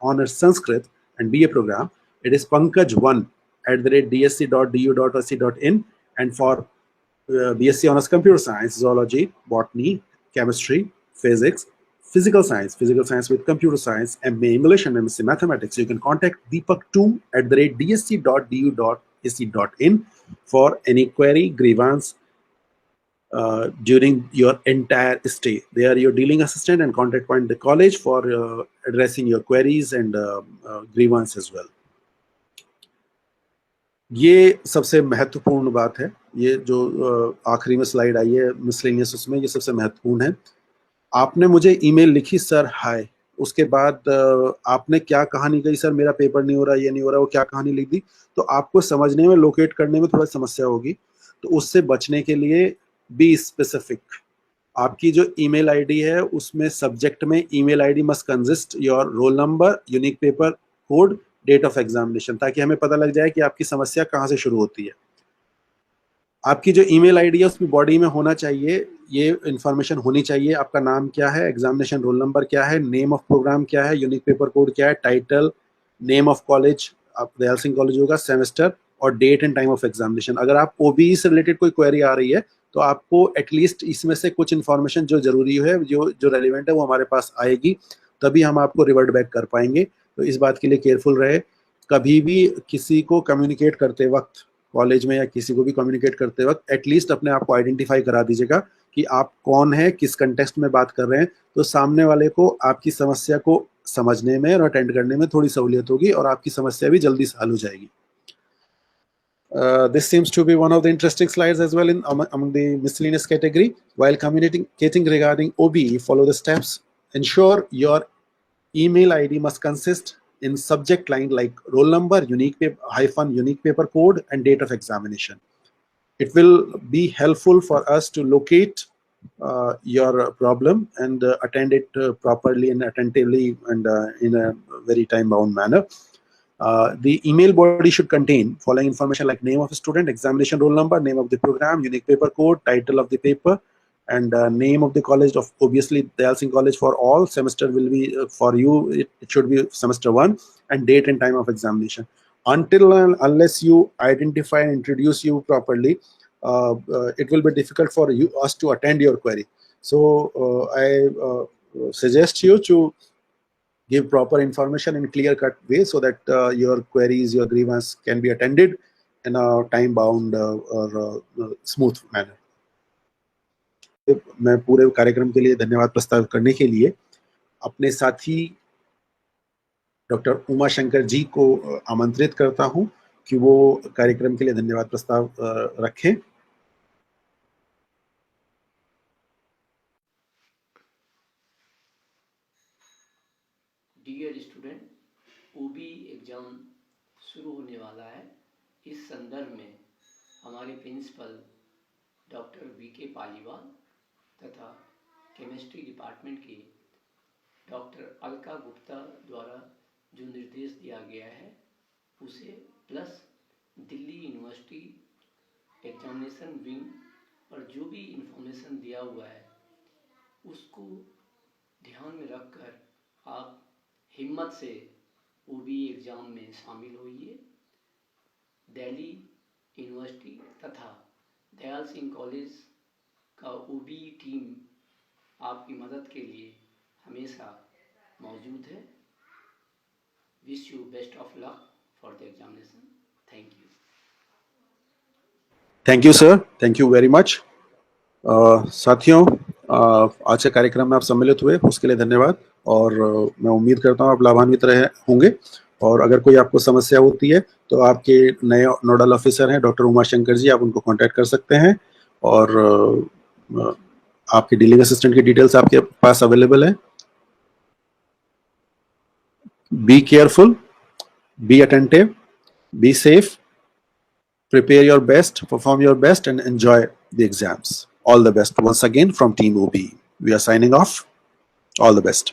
honors Sanskrit, and BA program, it is pankaj1@dsc.du.ac.in. And for BSc honors computer science, zoology, botany, chemistry, physics, physical science with computer science, MA English and MSc Mathematics, you can contact deepak2@dsc.du.ac.in for any query, grievance during your entire stay. They are your dealing assistant and contact point the college for addressing your queries and grievance as well. ये सबसे महत्वपूर्ण बात है, ये जो आखिरी में slide I है मिसलेनियस, उसमें ये सबसे महत्वपूर्ण है। आपने मुझे ईमेल लिखी सर हाय, उसके बाद आपने क्या कहानी कही सर मेरा पेपर नहीं हो रहा, ये नहीं हो रहा, वो क्या कहानी लिख दी, तो आपको समझने में, लोकेट करने में थोड़ा समस्या होगी। तो उससे बचने के लिए बी स्पेसिफिक। आपकी जो ईमेल आईडी है उसमें सब्जेक्ट में email ID must consist your roll number, unique paper code, date of examination, ताकि हमें पता लग जाए कि आपकी समस्या कहाँ से शुरू होती है। आपकी जो ईमेल आईडी है उसमें बॉडी में होना चाहिए, ये इंफॉर्मेशन होनी चाहिए, आपका नाम क्या है, एग्जामिनेशन रोल नंबर क्या है, नेम ऑफ प्रोग्राम क्या है, यूनिक पेपर कोड क्या है, टाइटल, नेम ऑफ कॉलेज, आप दयाल सिंह कॉलेज होगा, सेमेस्टर और date and time of examination. अगर आप ओबीई से रिलेटेड कोई क्वेरी आ रही है तो आपको एटलीस्ट इसमें से कुछ इन्फॉर्मेशन जो जरूरी है, जो रेलिवेंट है, वो हमारे पास आएगी, तभी हम आपको रिवर्ट बैक कर पाएंगे। तो इस बात के लिए केयरफुल रहे। कभी भी किसी को कम्युनिकेट करते वक्त, कॉलेज में या किसी को भी कम्युनिकेट करते वक्त, एटलीस्ट अपने आप को आइडेंटिफाई करा दीजिएगा कि आप कौन है, किस कंटेक्स्ट में बात कर रहे हैं, तो सामने वाले को आपकी समस्या को समझने में और अटेंड करने में थोड़ी सहूलियत होगी और आपकी समस्या भी जल्दी हल हो जाएगी। This seems to be one of the interesting slides as well among the miscellaneous category. While communicating regarding OBE, follow the steps. Ensure your email ID must consist in subject line like roll number, unique paper code, and date of examination. It will be helpful for us to locate your problem and attend it properly and attentively and in a very time-bound manner. The email body should contain following information like name of a student, examination roll number, name of the program, unique paper code, title of the paper, and name of the college. Of obviously Dayal Singh College for all. Semester will be for you, it should be semester 1, and date and time of examination. Until and unless you identify and introduce you properly, it will be difficult for us to attend your query. So I suggest you to give proper information in clear-cut way so that your queries, your grievance can be attended in a time-bound or smooth manner. मैं पूरे कार्यक्रम के लिए धन्यवाद प्रस्ताव करने के लिए अपने साथी डॉक्टर उमा शंकर जी को आमंत्रित करता हूं कि वो कार्यक्रम के लिए धन्यवाद प्रस्ताव रखें। डियर स्टूडेंट, ओबी एग्ज़ाम शुरू होने वाला है। इस संदर्भ में हमारे प्रिंसिपल डॉक्टर वीके पालीवाल तथा केमिस्ट्री डिपार्टमेंट की डॉक्टर अलका गुप्ता द्वारा जो निर्देश दिया गया है उसे plus Delhi university examination wing और जो भी इंफॉर्मेशन दिया हुआ है उसको ध्यान में रखकर आप हिम्मत से ओबी एग्ज़ाम में शामिल होइए। दिल्ली यूनिवर्सिटी तथा दयाल सिंह कॉलेज का ओबी टीम आपकी मदद के लिए हमेशा मौजूद है। Wish you best of luck for the examination. Thank you. Thank you sir, thank you very much. साथियों, आज के कार्यक्रम में आप सम्मिलित हुए उसके लिए धन्यवाद, और मैं उम्मीद करता हूँ आप लाभान्वित रहे होंगे। और अगर कोई आपको समस्या होती है तो आपके नए नोडल ऑफिसर हैं डॉक्टर उमा शंकर जी, आप उनको कांटेक्ट कर सकते हैं, और आपके डीलिंग असिस्टेंट की डिटेल्स आपके पास अवेलेबल है। Be careful, be attentive, be safe, prepare your best, perform your best, and enjoy the exams. All the best once again from Team OB. We are signing off. All the best.